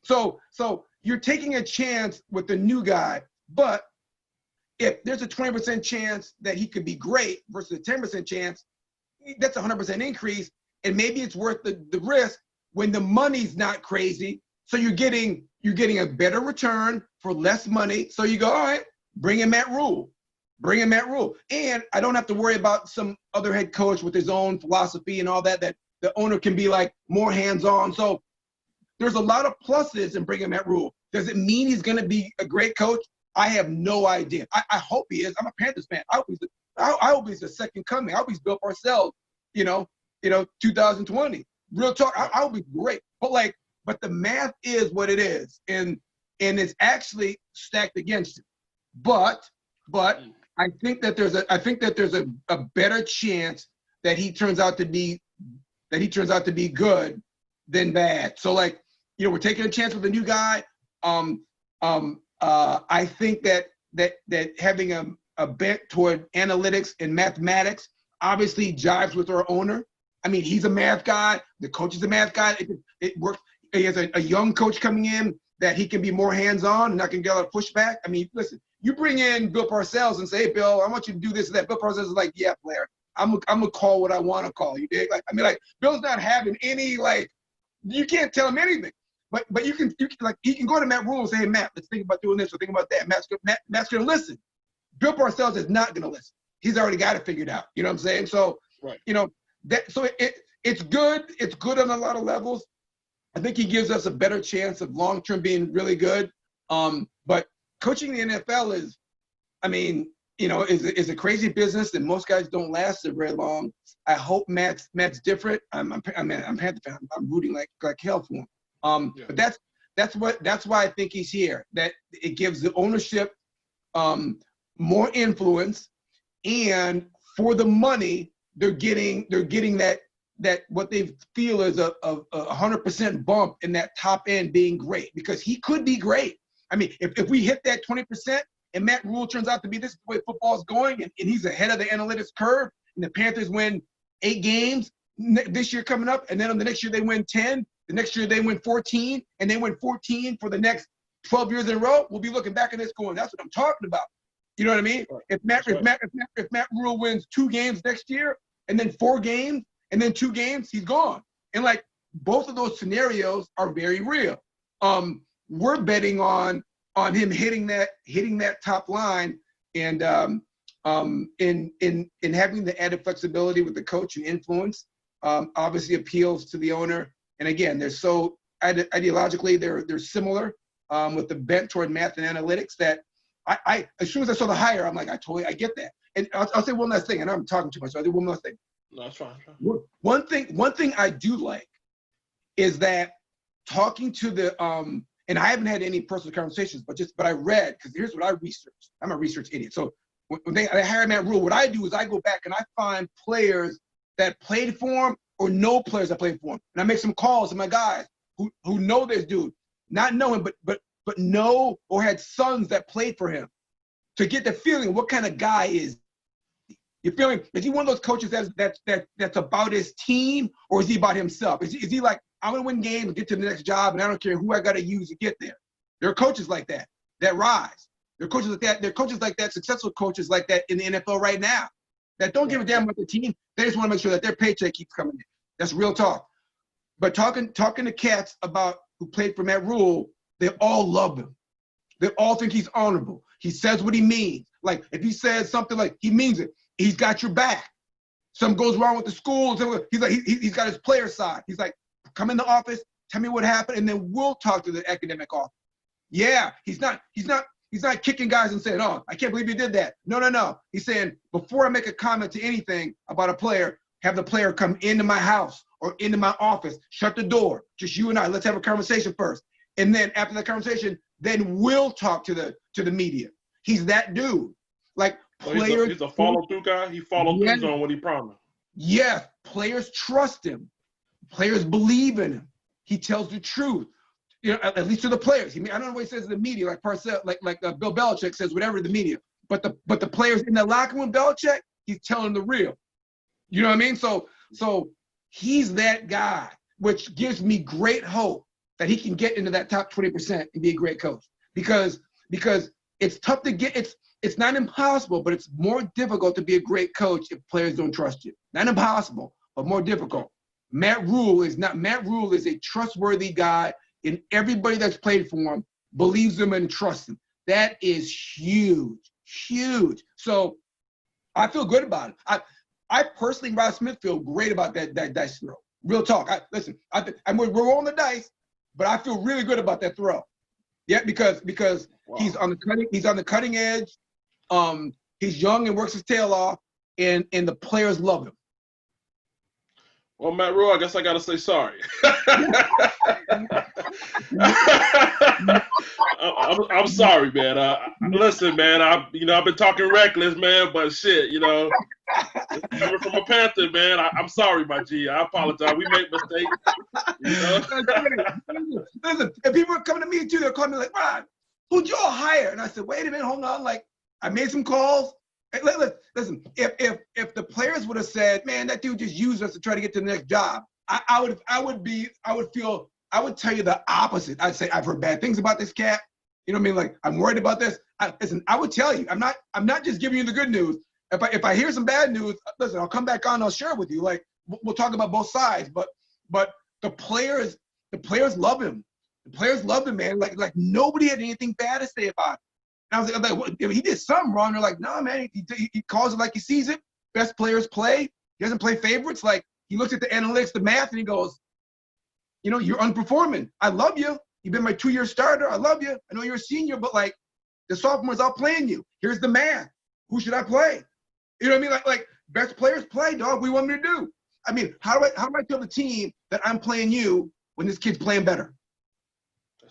Speaker 4: So you're taking a chance with the new guy, but if there's a 20% chance that he could be great versus a 10% chance, that's a 100% increase, and maybe it's worth the risk when the money's not crazy. So you're getting a better return for less money. So you go, all right, bring in Matt Rule. And I don't have to worry about some other head coach with his own philosophy and all that the owner can be like more hands-on. So there's a lot of pluses in bringing Matt Rule. Does it mean he's going to be a great coach? I have no idea. I hope he is. I'm a Panthers fan. I hope he's the second coming. I hope he's Bill Parcells, 2020. Real talk. I hope he's great. But the math is what it is, and it's actually stacked against him. But I think that there's a better chance that he turns out to be good than bad. So we're taking a chance with a new guy. I think that having a bent toward analytics and mathematics obviously jives with our owner. I mean, he's a math guy. The coach is a math guy. It works. He has a young coach coming in that he can be more hands-on and not can get a lot of pushback. I mean, listen, you bring in Bill Parcells and say, hey, Bill, I want you to do this and that. Bill Parcells is like, yeah, player, I'm gonna call what I want to call. You dig? Bill's not having any you can't tell him anything. But you can he can go to Matt Rule and say, hey, Matt, let's think about doing this or think about that. Matt's gonna listen. Bill Parcells is not gonna listen. He's already got it figured out. You know what I'm saying? So
Speaker 3: right.
Speaker 4: It's good. It's good on a lot of levels. I think he gives us a better chance of long-term being really good. But coaching the NFL is a crazy business, and most guys don't last there very long. I hope Matt's different. I'm Panther fan. I'm rooting like hell for him.
Speaker 3: Yeah.
Speaker 4: But that's why I think he's here. That it gives the ownership more influence, and for the money they're getting that what they feel is a 100% bump in that top end being great, because he could be great. I mean, if we hit that 20% and Matt Rule turns out to be this is the way football's going, and he's ahead of the analytics curve, and the Panthers win 8 games this year coming up, and then on the next year they win 10, the next year they win 14, and they win 14 for the next 12 years in a row, we'll be looking back at this going, that's what I'm talking about. You know what I mean? If Matt Rule wins 2 games next year, and then 4 games, and then 2 games, he's gone. And like both of those scenarios are very real. We're betting on him hitting that top line and in having the added flexibility with the coach and influence. Obviously appeals to the owner. And again, they're so ideologically they're similar with the bent toward math and analytics that I as soon as I saw the hire, I'm like, I get that. And I'll say one last thing. I know I'm talking too much, so I'll do one last thing.
Speaker 3: No, that's fine.
Speaker 4: One thing I do like is that talking to the and I haven't had any personal conversations, but I read, because here's what I researched. I'm a research idiot. So when they hire Matt Rule, what I do is I go back and I find players that played for him or know players that played for him, and I make some calls to my guys who know this dude, not know him, but know or had sons that played for him, to get the feeling of what kind of guy is. You feeling? Is he one of those coaches that's about his team, or is he about himself? Is he like, I'm gonna win games and get to the next job, and I don't care who I gotta use to get there? There are coaches like that rise. There are coaches like that. There are coaches like that, successful coaches like that in the NFL right now, that don't give a damn about the team. They just want to make sure that their paycheck keeps coming in. That's real talk. But talking to Katts about who played for Matt Rule, they all love him. They all think he's honorable. He says what he means. Like if he says something, like he means it. He's got your back. Something goes wrong with the school. He's like he's got his player side. He's like, come in the office, tell me what happened, and then we'll talk to the academic office. Yeah, he's not kicking guys and saying, oh, I can't believe you did that. No. He's saying, before I make a comment to anything about a player, have the player come into my house or into my office, shut the door, just you and I, let's have a conversation first. And then after the conversation, then we'll talk to the media. He's that dude. Like players.
Speaker 3: He's a follow-through guy. He follows through on what he promised.
Speaker 4: Yes, players trust him. Players believe in him. He tells the truth. You know, at least to the players. I don't know what he says to the media, like Parcells, like Bill Belichick says whatever to the media. But the players in the locker room, Belichick, he's telling the real. You know what I mean? So he's that guy, which gives me great hope that he can get into that top 20% and be a great coach. Because it's tough to get. It's not impossible, but it's more difficult to be a great coach if players don't trust you. Not impossible, but more difficult. Matt Rule is a trustworthy guy, and everybody that's played for him believes him and trusts him. That is huge, huge. So I feel good about it. I personally, Rob Smith, feel great about that dice throw. Real talk. We're rolling the dice, but I feel really good about that throw. Yeah, because wow. He's on the cutting edge. He's young and works his tail off, and the players love him.
Speaker 3: Well, Matt Rule, I guess I got to say sorry. I'm sorry, man. Listen, man. I've been talking reckless, man. But shit, you're from a Panther, man. I'm sorry, my G. I apologize. We make mistakes.
Speaker 4: Listen, and people are coming to me too. They're calling me like, Ron, who'd y'all hire? And I said, wait a minute, hold on. Like, I made some calls. Listen, if the players would have said, man, that dude just used us to try to get to the next job, I would tell you the opposite. I'd say, I've heard bad things about this cat. You know what I mean? Like, I'm worried about this. Listen, I would tell you, I'm not just giving you the good news. If I hear some bad news, listen, I'll come back on, I'll share it with you. Like, we'll talk about both sides. But the players love him. The players love him, man. Like nobody had anything bad to say about him. And I was like, well, he did something wrong. They're like, no, man, he calls it like he sees it. Best players play. He doesn't play favorites. Like, he looks at the analytics, the math, and he goes, you're underperforming. I love you. You've been my 2-year starter. I love you. I know you're a senior, but like, the sophomores outplaying you. Here's the math. Who should I play? You know what I mean? Like best players play, dog. What do you want me to do? I mean, how do I tell the team that I'm playing you when this kid's playing better?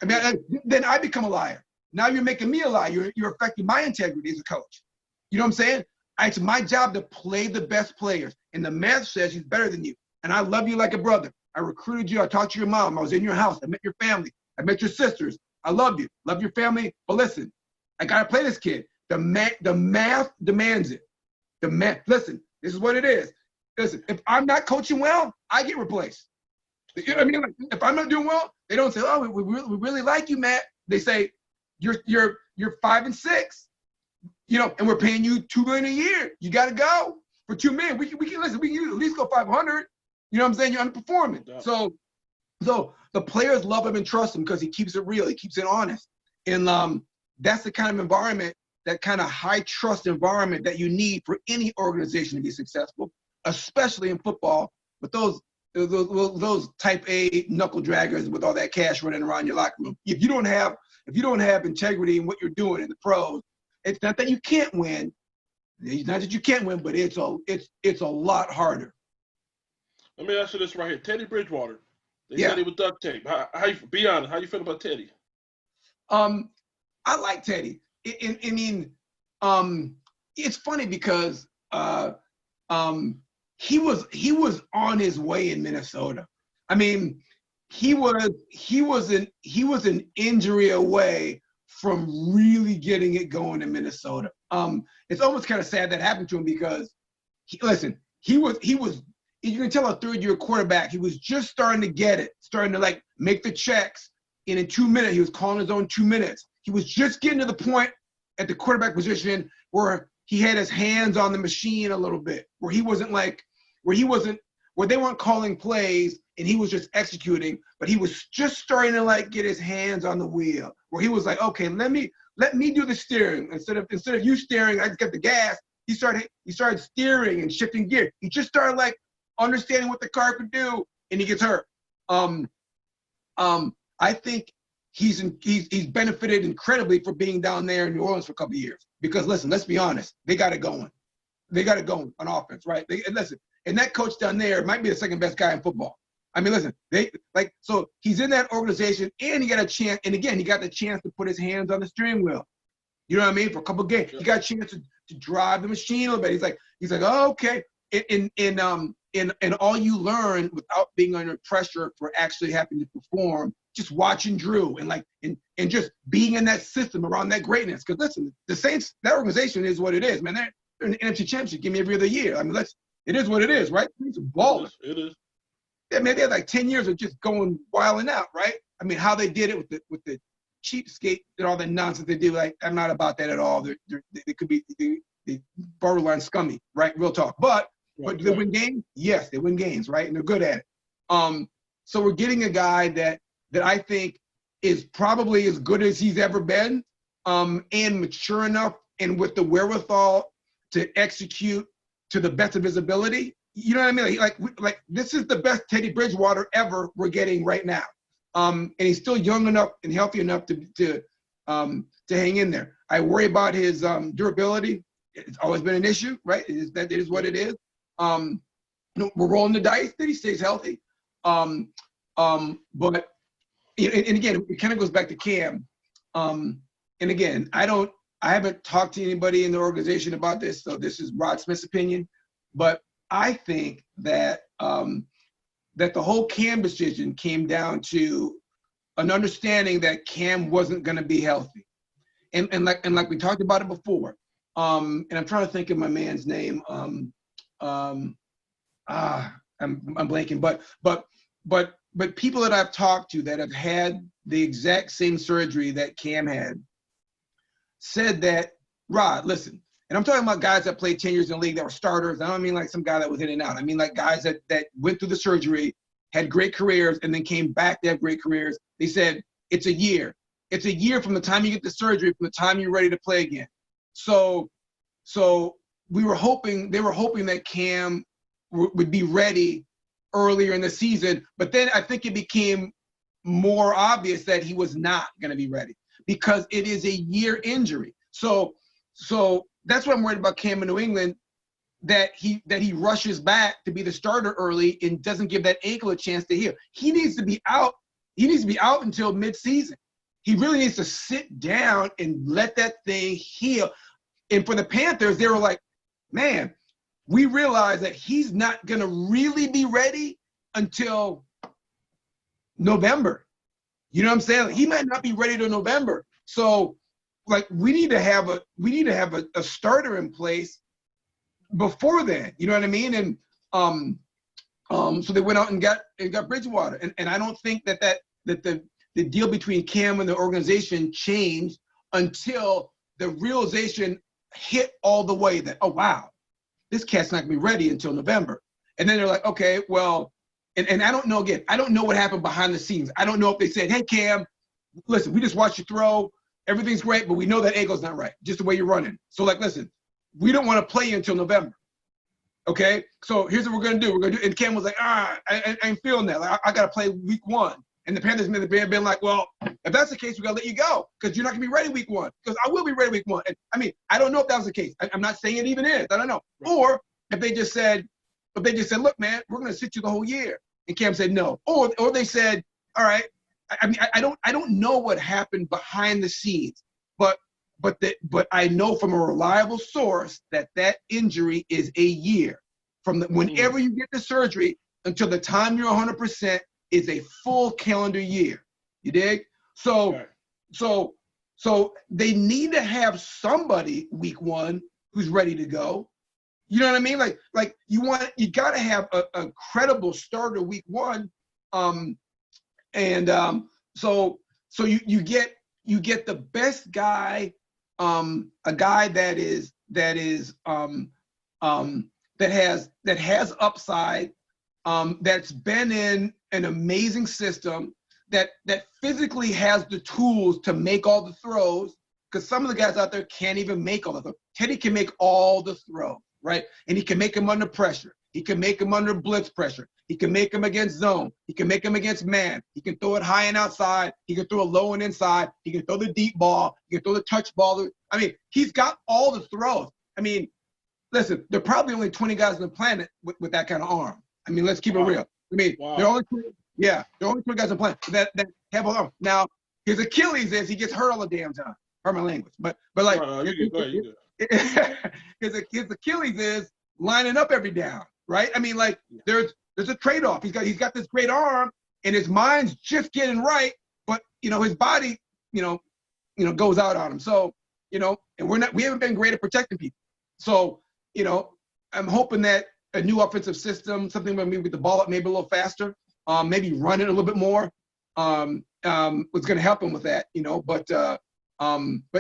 Speaker 4: I mean, then I become a liar. Now you're making me a liar. You're affecting my integrity as a coach. You know what I'm saying? It's my job to play the best players. And the math says he's better than you. And I love you like a brother. I recruited you. I talked to your mom. I was in your house. I met your family. I met your sisters. I love you. Love your family. But listen, I got to play this kid. The math demands it. Listen, this is what it is. Listen, if I'm not coaching well, I get replaced. I mean, like, if I'm not doing well, they don't say, "Oh, we really like you, Matt." They say, "You're 5-6, you know, and we're paying you $2 million a year. You got to go for $2 million. We can listen. We can at least go 500. You know what I'm saying? You're underperforming."
Speaker 3: Yeah.
Speaker 4: So the players love him and trust him because he keeps it real. He keeps it honest, and that's the kind of environment, that kind of high trust environment that you need for any organization to be successful, especially in football with those type A knuckle draggers with all that cash running around your locker room. If you don't have integrity in what you're doing in the pros, it's not that you can't win. It's not that you can't win, but it's a lot harder.
Speaker 3: Let me ask you this right here. Teddy Bridgewater. They
Speaker 4: Yeah.
Speaker 3: said he was duct tape. How you be honest? How you feel about Teddy?
Speaker 4: I like Teddy. I mean, it's funny because he was on his way in Minnesota. I mean, he was an injury away from really getting it going in Minnesota. It's almost kind of sad that happened to him because he was you can tell a third-year quarterback. He was just starting to get it, starting to like make the checks. And in 2 minutes, he was calling his own 2 minutes. He was just getting to the point at the quarterback position where he had his hands on the machine a little bit, where they weren't calling plays and he was just executing, but he was just starting to like get his hands on the wheel, where he was like, okay, let me do the steering. Instead of you steering, I just get the gas. He started steering and shifting gear. He just started like understanding what the car could do, and he gets hurt. I think he's benefited incredibly for being down there in New Orleans for a couple of years. Because listen, let's be honest, they got it going. They got it going on offense, right? And that coach down there might be the second best guy in football. I mean, listen, so he's in that organization, and he got a chance. And again, he got the chance to put his hands on the steering wheel. You know what I mean? For a couple of games, he got a chance to drive the machine a little bit. He's like, oh, okay. And all you learn without being under pressure for actually having to perform, just watching Drew and just being in that system around that greatness. Because listen, the Saints, that organization is what it is, man. They're in the NFC Championship. Give me every other year. I mean, it is what it is, right? It's balling.
Speaker 3: It is.
Speaker 4: Yeah, man, they had like 10 years of just going wilding out, right? I mean, how they did it with the cheapskate and all the nonsense they do, like, I'm not about that at all. They could be borderline scummy, right? Real talk. But do they win games? Yes, they win games, right? And they're good at it. So we're getting a guy that I think is probably as good as he's ever been, and mature enough and with the wherewithal to execute to the best of his ability. You know what I mean? Like this is the best Teddy Bridgewater ever we're getting right now. And he's still young enough and healthy enough to hang in there. I worry about his durability. It's always been an issue, right? It is what it is. We're rolling the dice that he stays healthy. But and again, it kind of goes back to Cam. And again, I haven't talked to anybody in the organization about this, so this is Rod Smith's opinion. But I think that that the whole Cam decision came down to an understanding that Cam wasn't going to be healthy, and like we talked about it before. And I'm trying to think of my man's name. I'm blanking, but people that I've talked to that have had the exact same surgery that Cam had said that, Rod, listen, and I'm talking about guys that played 10 years in the league that were starters. I don't mean like some guy that was in and out. I mean like guys that went through the surgery, had great careers, and then came back to have great careers. They said, it's a year. It's a year from the time you get the surgery, from the time you're ready to play again. So they were hoping that Cam would be ready earlier in the season, but then I think it became more obvious that he was not going to be ready because it is a year injury. So that's what I'm worried about Cam in New England, that he rushes back to be the starter early and doesn't give that ankle a chance to heal. He needs to be out. He needs to be out until midseason. He really needs to sit down and let that thing heal. And for the Panthers, they were like, man, we realize that he's not going to really be ready until November. You know what I'm saying? He might not be ready till November. So, like, we need to have a starter in place before then. You know what I mean? And So they went out and got Bridgewater. And I don't think that the deal between Cam and the organization changed until the realization hit all the way that, oh, wow, this cat's not going to be ready until November. And then they're like, okay, well, and I don't know, again, I don't know what happened behind the scenes. I don't know if they said, hey, Cam, listen, we just watched you throw. Everything's great, but we know that ankle's not right, just the way you're running. So, like, listen, we don't want to play you until November. Okay? So here's what we're going to do. And Cam was like, I ain't feeling that. Like, I got to play week 1. And the Panthers may have been like, well, if that's the case, we got to let you go because you're not going to be ready week 1. Because I will be ready week 1. And, I mean, I don't know if that was the case. I'm not saying it even is. I don't know. Or if they just said, look, man, we're going to sit you the whole year. And Cam said no. Or they said, all right. I mean, I don't know what happened behind the scenes, but I know from a reliable source that injury is a year. From whenever you get the surgery until the time you're 100% is a full calendar year. You dig? So they need to have somebody week 1 who's ready to go. You know what I mean? Like you got to have a credible starter week 1. So you get the best guy, a guy that has upside, that's been in an amazing system, that physically has the tools to make all the throws, because some of the guys out there can't even make all the throws. Teddy can make all the throws, right? And he can make them under pressure. He can make them under blitz pressure. He can make them against zone. He can make them against man. He can throw it high and outside. He can throw it low and inside. He can throw the deep ball. He can throw the touch ball. I mean, he's got all the throws. I mean, listen, there are probably only 20 guys on the planet with that kind of arm. I mean, let's keep it real. I mean, there are only 20 guys on the planet that have all arm. Now, his Achilles is he gets hurt all the damn time. Pardon my language. But like,
Speaker 3: you
Speaker 4: his Achilles is lining up every down. Right? I mean, like there's a trade-off. He's got this great arm, and his mind's just getting right, but his body, goes out on him. So, and we haven't been great at protecting people. So, I'm hoping that a new offensive system, something where maybe with the ball up maybe a little faster, maybe run it a little bit more, was going to help him with that. But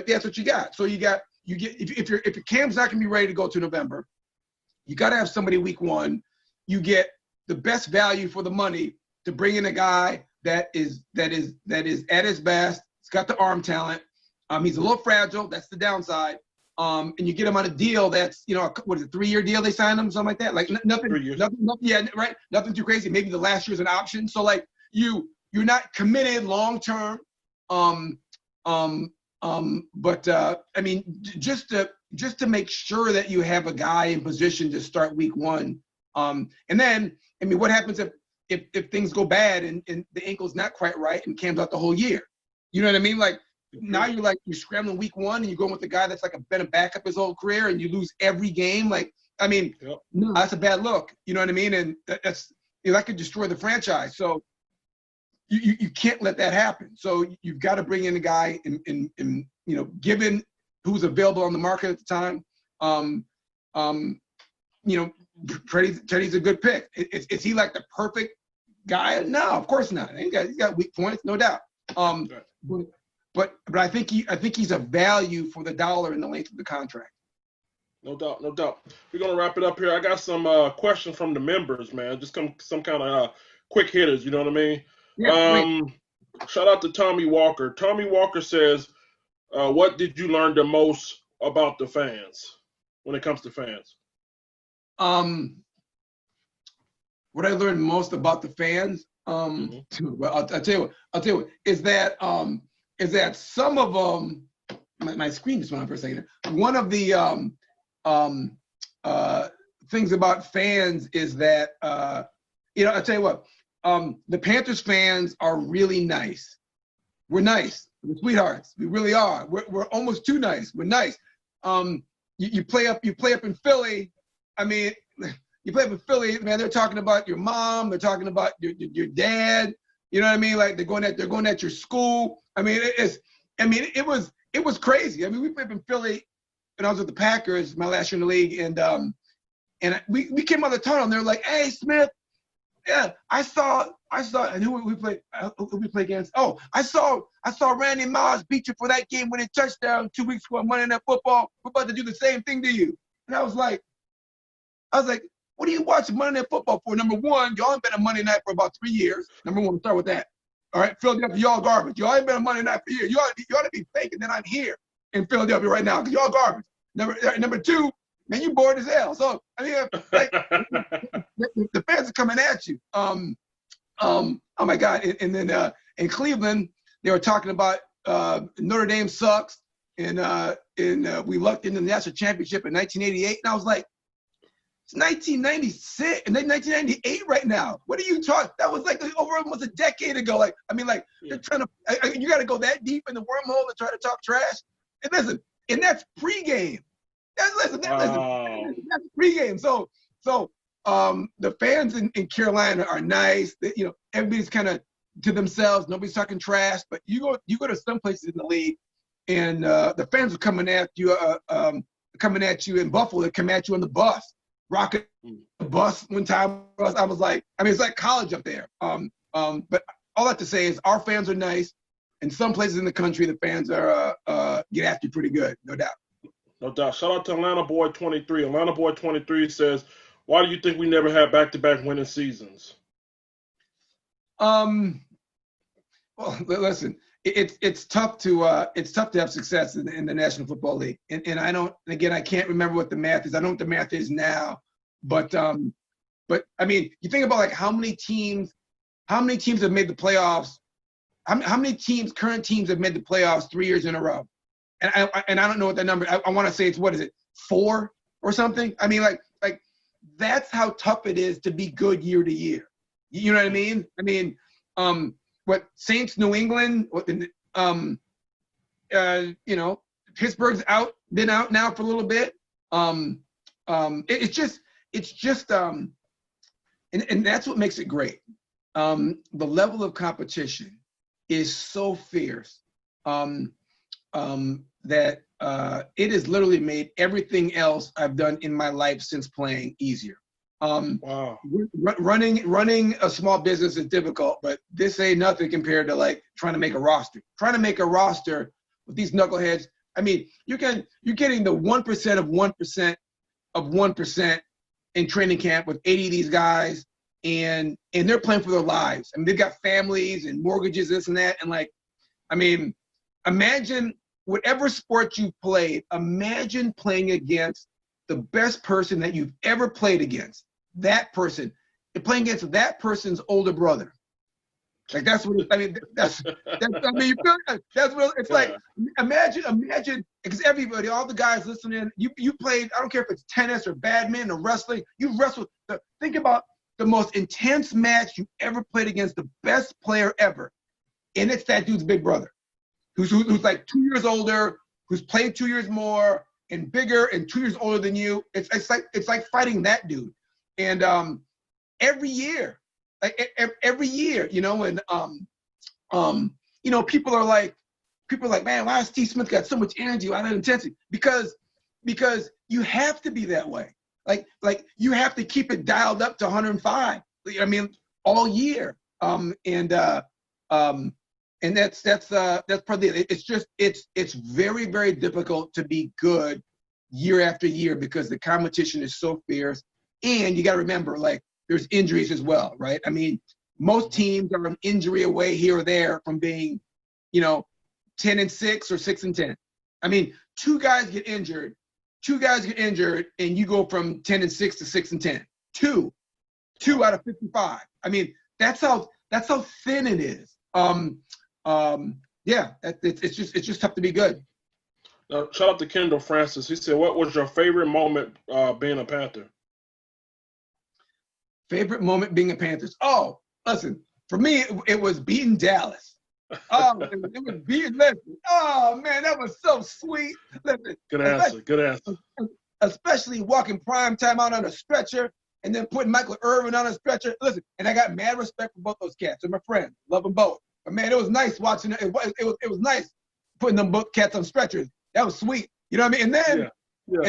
Speaker 4: that's what you got. So you get if your Cam's not going to be ready to go to November, you got to have somebody week 1. You get the best value for the money to bring in a guy that is at his best. He's got the arm talent. He's a little fragile. That's the downside. And you get him on a deal that's, what is it, 3-year deal they signed him, something like that? Like nothing,
Speaker 3: 3 years.
Speaker 4: nothing, yeah, right? Nothing too crazy. Maybe the last year's an option. So like you're not committed long term. But I mean, just to make sure that you have a guy in position to start week 1. And then, I mean, what happens if things go bad and the ankle's not quite right and Cam's out the whole year? You know what I mean? Like now you're scrambling week 1 and you're going with a guy that's been a backup his whole career and you lose every game. Like, I mean, no, that's a bad look. You know what I mean? And that could destroy the franchise. So you can't let that happen. So you've got to bring in a guy in given who's available on the market at the time. Teddy's a good pick. Is he like the perfect guy? No, of course not. He's got weak points, no doubt. But I think he's a value for the dollar and the length of the contract.
Speaker 3: No doubt. We're gonna wrap it up here. I got some questions from the members, man. Just some kind of quick hitters. You know what I mean?
Speaker 4: Yeah,
Speaker 3: shout out to Tommy Walker. Tommy Walker says, what did you learn the most about the fans when it comes to fans?
Speaker 4: What I learned most about the fans, well, I'll tell you what, is that some of them, my screen just went on for a second. One of the things about fans is that, I'll tell you what, the Panthers fans are really nice. We're nice. We're sweethearts. We really are. We're almost too nice. We're nice. You play up in Philly. I mean, you play up in Philly, man. They're talking about your mom. They're talking about your dad. You know what I mean? Like they're going at your school. I mean, it was crazy. I mean, we played up in Philly when I was with the Packers my last year in the league, and we came out of the tunnel and they're like, "Hey, Smith, Yeah, I saw, and who we played against? Oh, I saw Randy Moss beat you for that game-winning touchdown 2 weeks ago on Monday Night Football. We're about to do the same thing to you. And I was like, what are you watching Monday Night Football for? Number one, y'all ain't been on Monday night for about 3 years. Number one, start with that. All right, Philadelphia, y'all garbage. Y'all ain't been on Monday night for years. You ought to be faking that I'm here in Philadelphia right now because y'all garbage. Number two, man, you bored as hell. So I mean, like, the fans are coming at you. Oh my God! And then in Cleveland, they were talking about Notre Dame sucks, and we lucked into the national championship in 1988. And I was like, it's 1996 and then 1998 right now. What are you talking? That was like over almost a decade ago. Like, I mean, like they're trying to. You got to go that deep in the wormhole to try to talk trash. And listen, and that's pregame. That's pregame. So the fans in Carolina are nice. Everybody's kind of to themselves. Nobody's talking trash. But you go to some places in the league, and the fans are coming at you. Coming at you in Buffalo. They come at you on the bus, rocking the bus one time. I was like, I mean, it's like college up there. But all I have to say is our fans are nice. In some places in the country, the fans are get after you pretty good, no doubt.
Speaker 3: No doubt. Shout out to Atlanta Boy 23. Atlanta Boy 23 says, "Why do you think we never had back-to-back winning seasons?"
Speaker 4: Well, listen, it's tough to have success in the National Football League, and I can't remember what the math is. I don't know what the math is now, but I mean, you think about like how many teams have made the playoffs. How many current teams have made the playoffs 3 years in a row? And I don't know what that number. I want to say it's 4 or something. I mean, like that's how tough it is to be good year to year. You know what I mean? I mean, what Saints, New England, Pittsburgh's been out now for a little bit. It's just, and that's what makes it great. The level of competition is so fierce that it has literally made everything else I've done in my life since playing easier.
Speaker 3: Wow.
Speaker 4: Running a small business is difficult, but this ain't nothing compared to like trying to make a roster. Trying to make a roster with these knuckleheads. I mean, you're getting the 1% of 1% of 1% in training camp with 80 of these guys, and they're playing for their lives. I mean, they've got families and mortgages, this and that, and like, I mean, imagine whatever sport you've played, imagine playing against the best person that you've ever played against. That person, you're playing against that person's older brother. Like that's what I mean. That's I mean, that's what it's like. Imagine, because everybody, all the guys listening, you played. I don't care if it's tennis or badminton or wrestling. You wrestled. Think about the most intense match you ever played against the best player ever, and it's that dude's big brother, who's like 2 years older, who's played 2 years more and bigger and 2 years older than you. It's like fighting that dude, and every year. Like every year, you know, and you know, people are like, man, why has Steve Smith got so much energy, why that intensity? Because you have to be that way. Like you have to keep it dialed up to 105. I mean, all year. And that's probably it. It's very, very difficult to be good year after year because the competition is so fierce, and you got to remember, like, there's injuries as well, right? I mean, most teams are an injury away here or there from being, you know, 10-6 or 6-10. I mean, two guys get injured, and you go from 10-6 to 6-10. Two out of 55. I mean, that's how thin it is. Yeah, it's just tough to be good.
Speaker 3: Now, shout out to Kendall Francis. He said, "What was your favorite moment being a Panther?"
Speaker 4: Favorite moment being a Panthers. Oh, listen, for me, it was beating Dallas. Oh, it was beating. Listen, oh man, that was so sweet. Listen,
Speaker 3: Good answer.
Speaker 4: Especially walking prime time out on a stretcher and then putting Michael Irvin on a stretcher. Listen, and I got mad respect for both those cats. They're my friends. Love them both. But man, it was nice watching. It was nice putting them both cats on stretchers. That was sweet. You know what I mean? And then
Speaker 3: Yeah.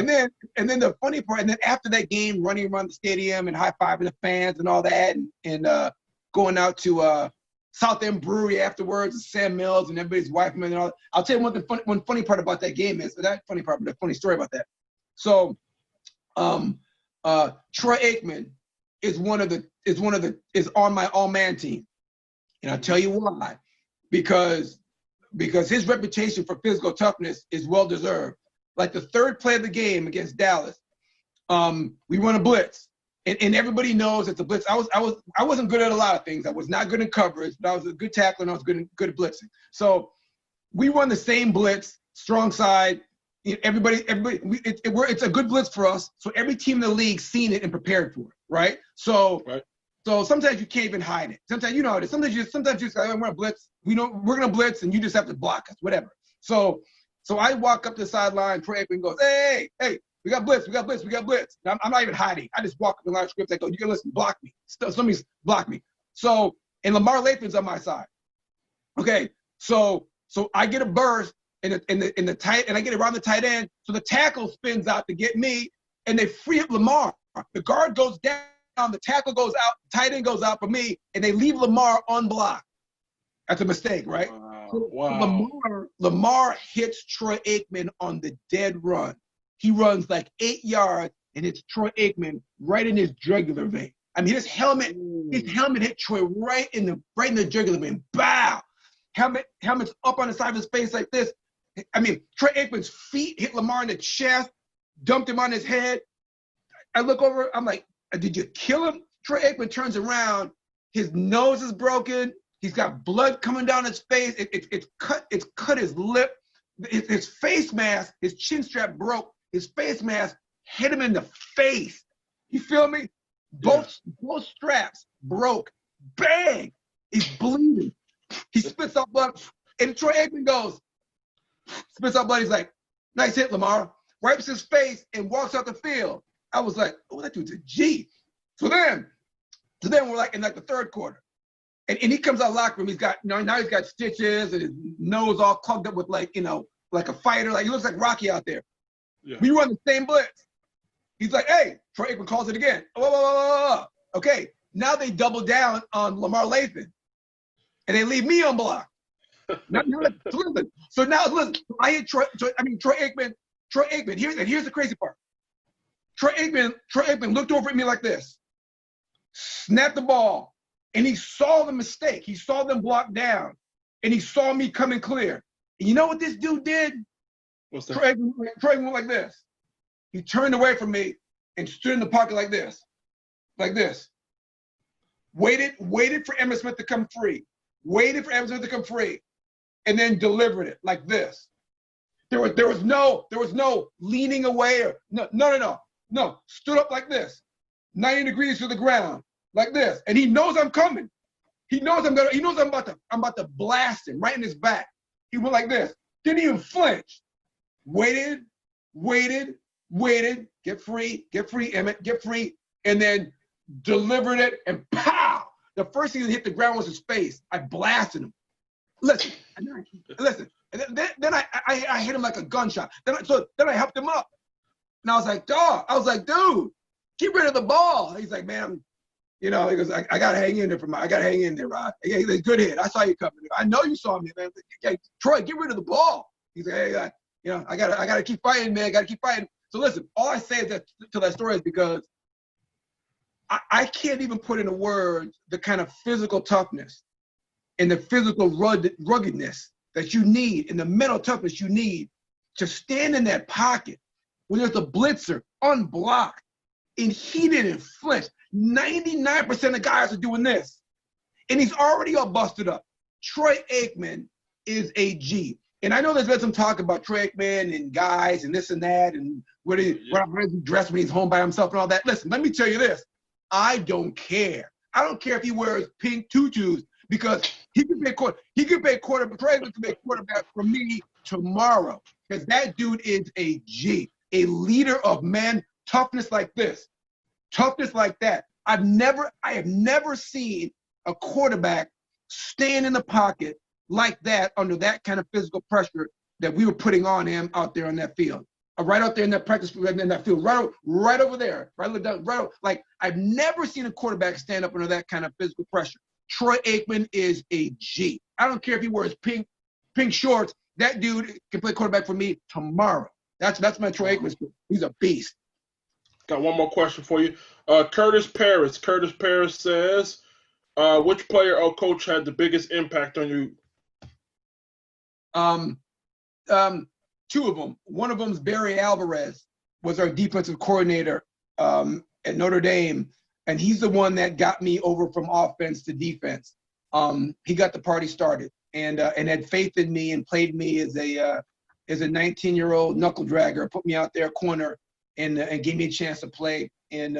Speaker 4: And then the funny part, and then after that game, running around the stadium and high-fiving the fans and all that, and going out to South End Brewery afterwards, Sam Mills and everybody's wife and all that. I'll tell you one funny part about that game is, but that funny part, but a funny story about that. So, Troy Aikman is on my all-man team, and I'll tell you why, because his reputation for physical toughness is well deserved. Like the third play of the game against Dallas, we run a blitz, and everybody knows it's a blitz. I wasn't good at a lot of things. I was not good in coverage, but I was a good tackler and I was good at blitzing. So we run the same blitz, strong side. Everybody, it's a good blitz for us. So every team in the league seen it and prepared for it, right? So sometimes you can't even hide it. Sometimes you know it. Sometimes you just like, we're gonna blitz. We're gonna blitz, and you just have to block us, whatever. So I walk up the sideline, Troy Aikman goes, hey, we got blitz. Now, I'm not even hiding. I just walk up the line of script. I go, you can listen, block me. Somebody's block me. So, and Lamar Lathan's on my side. Okay, so I get a burst in the tight, and I get around the tight end. So the tackle spins out to get me, and they free up Lamar. The guard goes down, the tackle goes out, the tight end goes out for me, and they leave Lamar unblocked. That's a mistake, right?
Speaker 3: Wow.
Speaker 4: Lamar hits Troy Aikman on the dead run. He runs like 8 yards and hits Troy Aikman right in his jugular vein. I mean, his helmet hit Troy right in the jugular vein. Bow! Helmet's up on the side of his face like this. I mean, Troy Aikman's feet hit Lamar in the chest, dumped him on his head. I look over, I'm like, did you kill him? Troy Aikman turns around, his nose is broken. He's got blood coming down his face. It's cut his lip. His face mask, his chin strap broke. His face mask hit him in the face. You feel me? Both straps broke. Bang! He's bleeding. He spits out blood. And Troy Aikman goes, spits out blood. He's like, nice hit, Lamar. Wipes his face and walks out the field. I was like, oh, that dude's a G. So then we're like in like the third quarter. And he comes out of the locker room. He's got, now he's got stitches and his nose all clogged up with like a fighter. Like he looks like Rocky out there.
Speaker 3: Yeah.
Speaker 4: We run the same blitz. He's like, hey, Troy Aikman calls it again. Whoa. Okay, now they double down on Lamar Lathan. And they leave me unblocked. So now listen, I hit Troy Aikman. Here's the crazy part. Troy Aikman looked over at me like this, snapped the ball, and he saw the mistake. He saw them blocked down, and he saw me coming clear. And you know what this dude did?
Speaker 3: What's that?
Speaker 4: Troy Aikman went like this. He turned away from me and stood in the pocket like this. Waited for Emmitt Smith to come free. And then delivered it like this. There was no leaning away or no. Stood up like this, 90 degrees to the ground, like this. And he knows I'm coming. He knows I'm about to blast him right in his back. He went like this. Didn't even flinch. Waited. Get free, Emmitt, get free. And then delivered it and pow! The first thing that hit the ground was his face. I blasted him. Listen. And then I hit him like a gunshot. Then I helped him up. And I was like, dude, get rid of the ball. He's like, man, he goes, I gotta hang in there, Rod. He's like, good hit. I saw you coming. I know you saw me, man. Hey, Troy, get rid of the ball. He's like, hey, I gotta keep fighting, man. Gotta keep fighting. So listen, all I say to that story is because I can't even put into words the kind of physical toughness and the physical ruggedness that you need and the mental toughness you need to stand in that pocket when there's a blitzer unblocked and he didn't flinch. 99% of guys are doing this. And he's already all busted up. Troy Aikman is a G. And I know there's been some talk about Troy Aikman and guys and this and that and where he dressed when he's home by himself and all that. Listen, let me tell you this. I don't care. I don't care if he wears pink tutus because he could be a quarterback. Troy Aikman could be a quarterback for me tomorrow because that dude is a G, a leader of men. Toughness like this, toughness like that. I have never seen a quarterback stand in the pocket like that under that kind of physical pressure that we were putting on him out there on that field. right out there in that practice field, in that field, right over there, like I've never seen a quarterback stand up under that kind of physical pressure. Troy Aikman is a G. I don't care if he wears pink shorts. That dude can play quarterback for me tomorrow. That's my Troy Aikman. He's a beast.
Speaker 3: Got one more question for you. Curtis Paris. Curtis Paris says, which player or coach had the biggest impact on you?
Speaker 4: Two of them. One of them is Barry Alvarez, was our defensive coordinator at Notre Dame, and he's the one that got me over from offense to defense. He got the party started and had faith in me and played me as a 19-year-old knuckle dragger, put me out there corner and gave me a chance to play and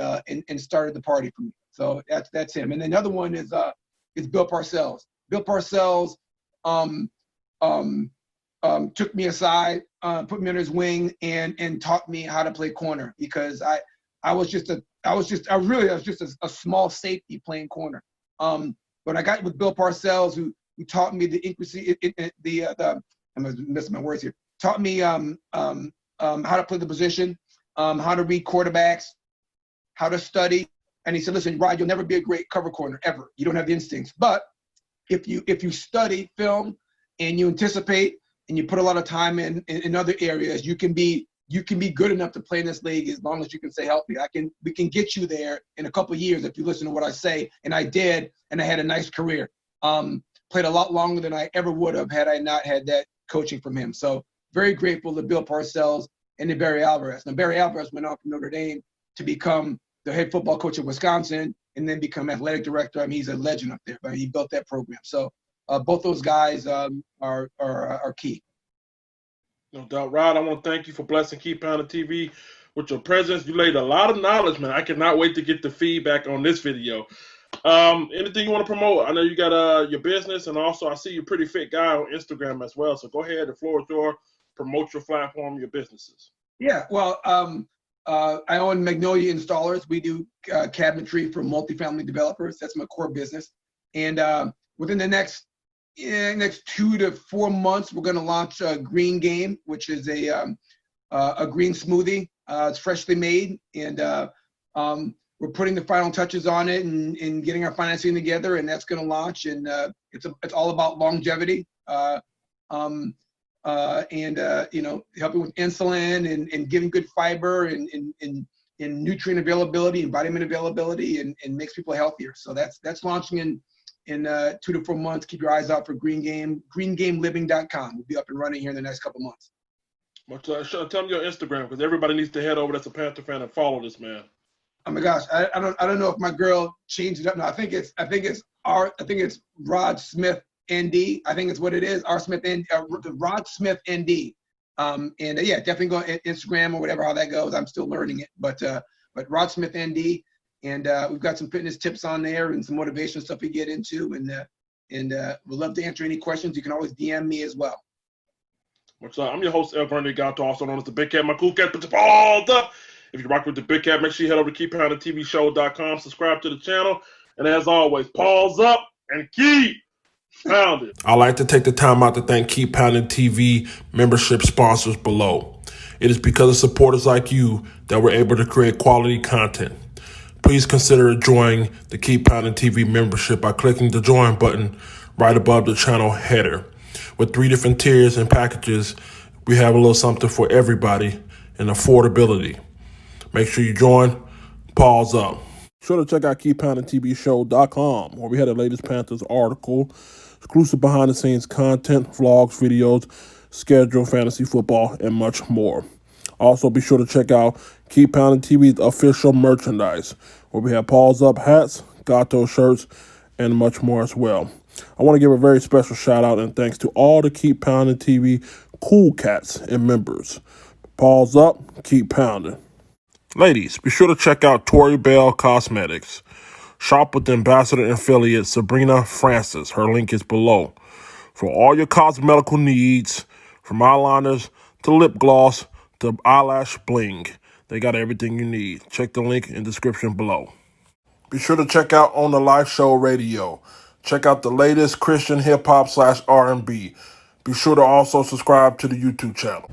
Speaker 4: started the party for me. So that's him. And then the other one is Bill Parcells. Bill Parcells took me aside, put me under his wing, and taught me how to play corner, because I was just a small safety playing corner. But I got with Bill Parcells, who taught me the intricacy, I'm missing my words here. Taught me how to play the position, how to read quarterbacks, how to study. And he said, listen, Rod, you'll never be a great cover corner ever. You don't have the instincts. But if you study film and you anticipate and you put a lot of time in other areas, you can be good enough to play in this league as long as you can stay healthy. We can get you there in a couple of years if you listen to what I say. And I did, and I had a nice career. Played a lot longer than I ever would have had I not had that coaching from him. So very grateful to Bill Parcells and to Barry Alvarez. Now, Barry Alvarez went on from Notre Dame to become the head football coach of Wisconsin and then become athletic director. I mean, he's a legend up there, but he built that program. So both those guys are key.
Speaker 3: No doubt. Rod, I want to thank you for blessing Keep Pounding TV with your presence. You laid a lot of knowledge, man. I cannot wait to get the feedback on this video. Anything you want to promote? I know you got your business, and also I see you're a pretty fit guy on Instagram as well. So go ahead, the floor is yours. Promote your platform, your businesses.
Speaker 4: Yeah, well, I own Magnolia Installers. We do cabinetry for multifamily developers. That's my core business. And within the next 2 to 4 months, we're going to launch a green game, which is a green smoothie. It's freshly made, and we're putting the final touches on it and getting our financing together, and that's going to launch. And it's all about longevity, and helping with insulin and giving good fiber and nutrient availability and vitamin availability, and makes people healthier. So that's launching in 2 to 4 months. Keep your eyes out for Green Game. GreenGameLiving.com. We'll be up and running here in the next couple months.
Speaker 3: Tell them your Instagram, because everybody needs to head over that's a Panther fan and follow this man.
Speaker 4: Oh my gosh, I don't know if my girl changed it up. No, I think it's Rod Smith ND. I think it's what it is. Rod Smith ND. Yeah, definitely go on Instagram or whatever, how that goes. I'm still learning it, but Rod Smith ND. And we've got some fitness tips on there and some motivation stuff we get into. And we'd love to answer any questions. You can always DM me as well.
Speaker 3: What's up? I'm your host, El Grande Gato, also known as the Big Cat. My cool cat, put your balls up. If you rock with the Big Cat, make sure you head over to KeepPoundingTVShow.com, subscribe to the channel. And as always, paws up and keep pounding.
Speaker 1: I'd like to take the time out to thank Keep Pounding TV membership sponsors below. It is because of supporters like you that we're able to create quality content. Please consider joining the Keep Pounding TV membership by clicking the join button right above the channel header. With 3 different tiers and packages, we have a little something for everybody and affordability. Make sure you join. Pause up. Be sure to check out KeepPoundingTVShow.com, where we had the latest Panthers article, exclusive behind-the-scenes content, vlogs, videos, schedule, fantasy football, and much more. Also, be sure to check out Keep Pounding TV's official merchandise, where we have Paws Up hats, Gato shirts, and much more as well. I want to give a very special shout out and thanks to all the Keep Pounding TV cool cats and members. Paws Up, keep pounding. Ladies, be sure to check out Tori Bell Cosmetics. Shop with the ambassador and affiliate Sabrina Francis. Her link is below. For all your cosmetical needs, from eyeliners to lip gloss to eyelash bling, they got everything you need. Check the link in the description below. Be sure to check out On the Live Show Radio. Check out the latest Christian hip-hop / R&B. Be sure to also subscribe to the YouTube channel.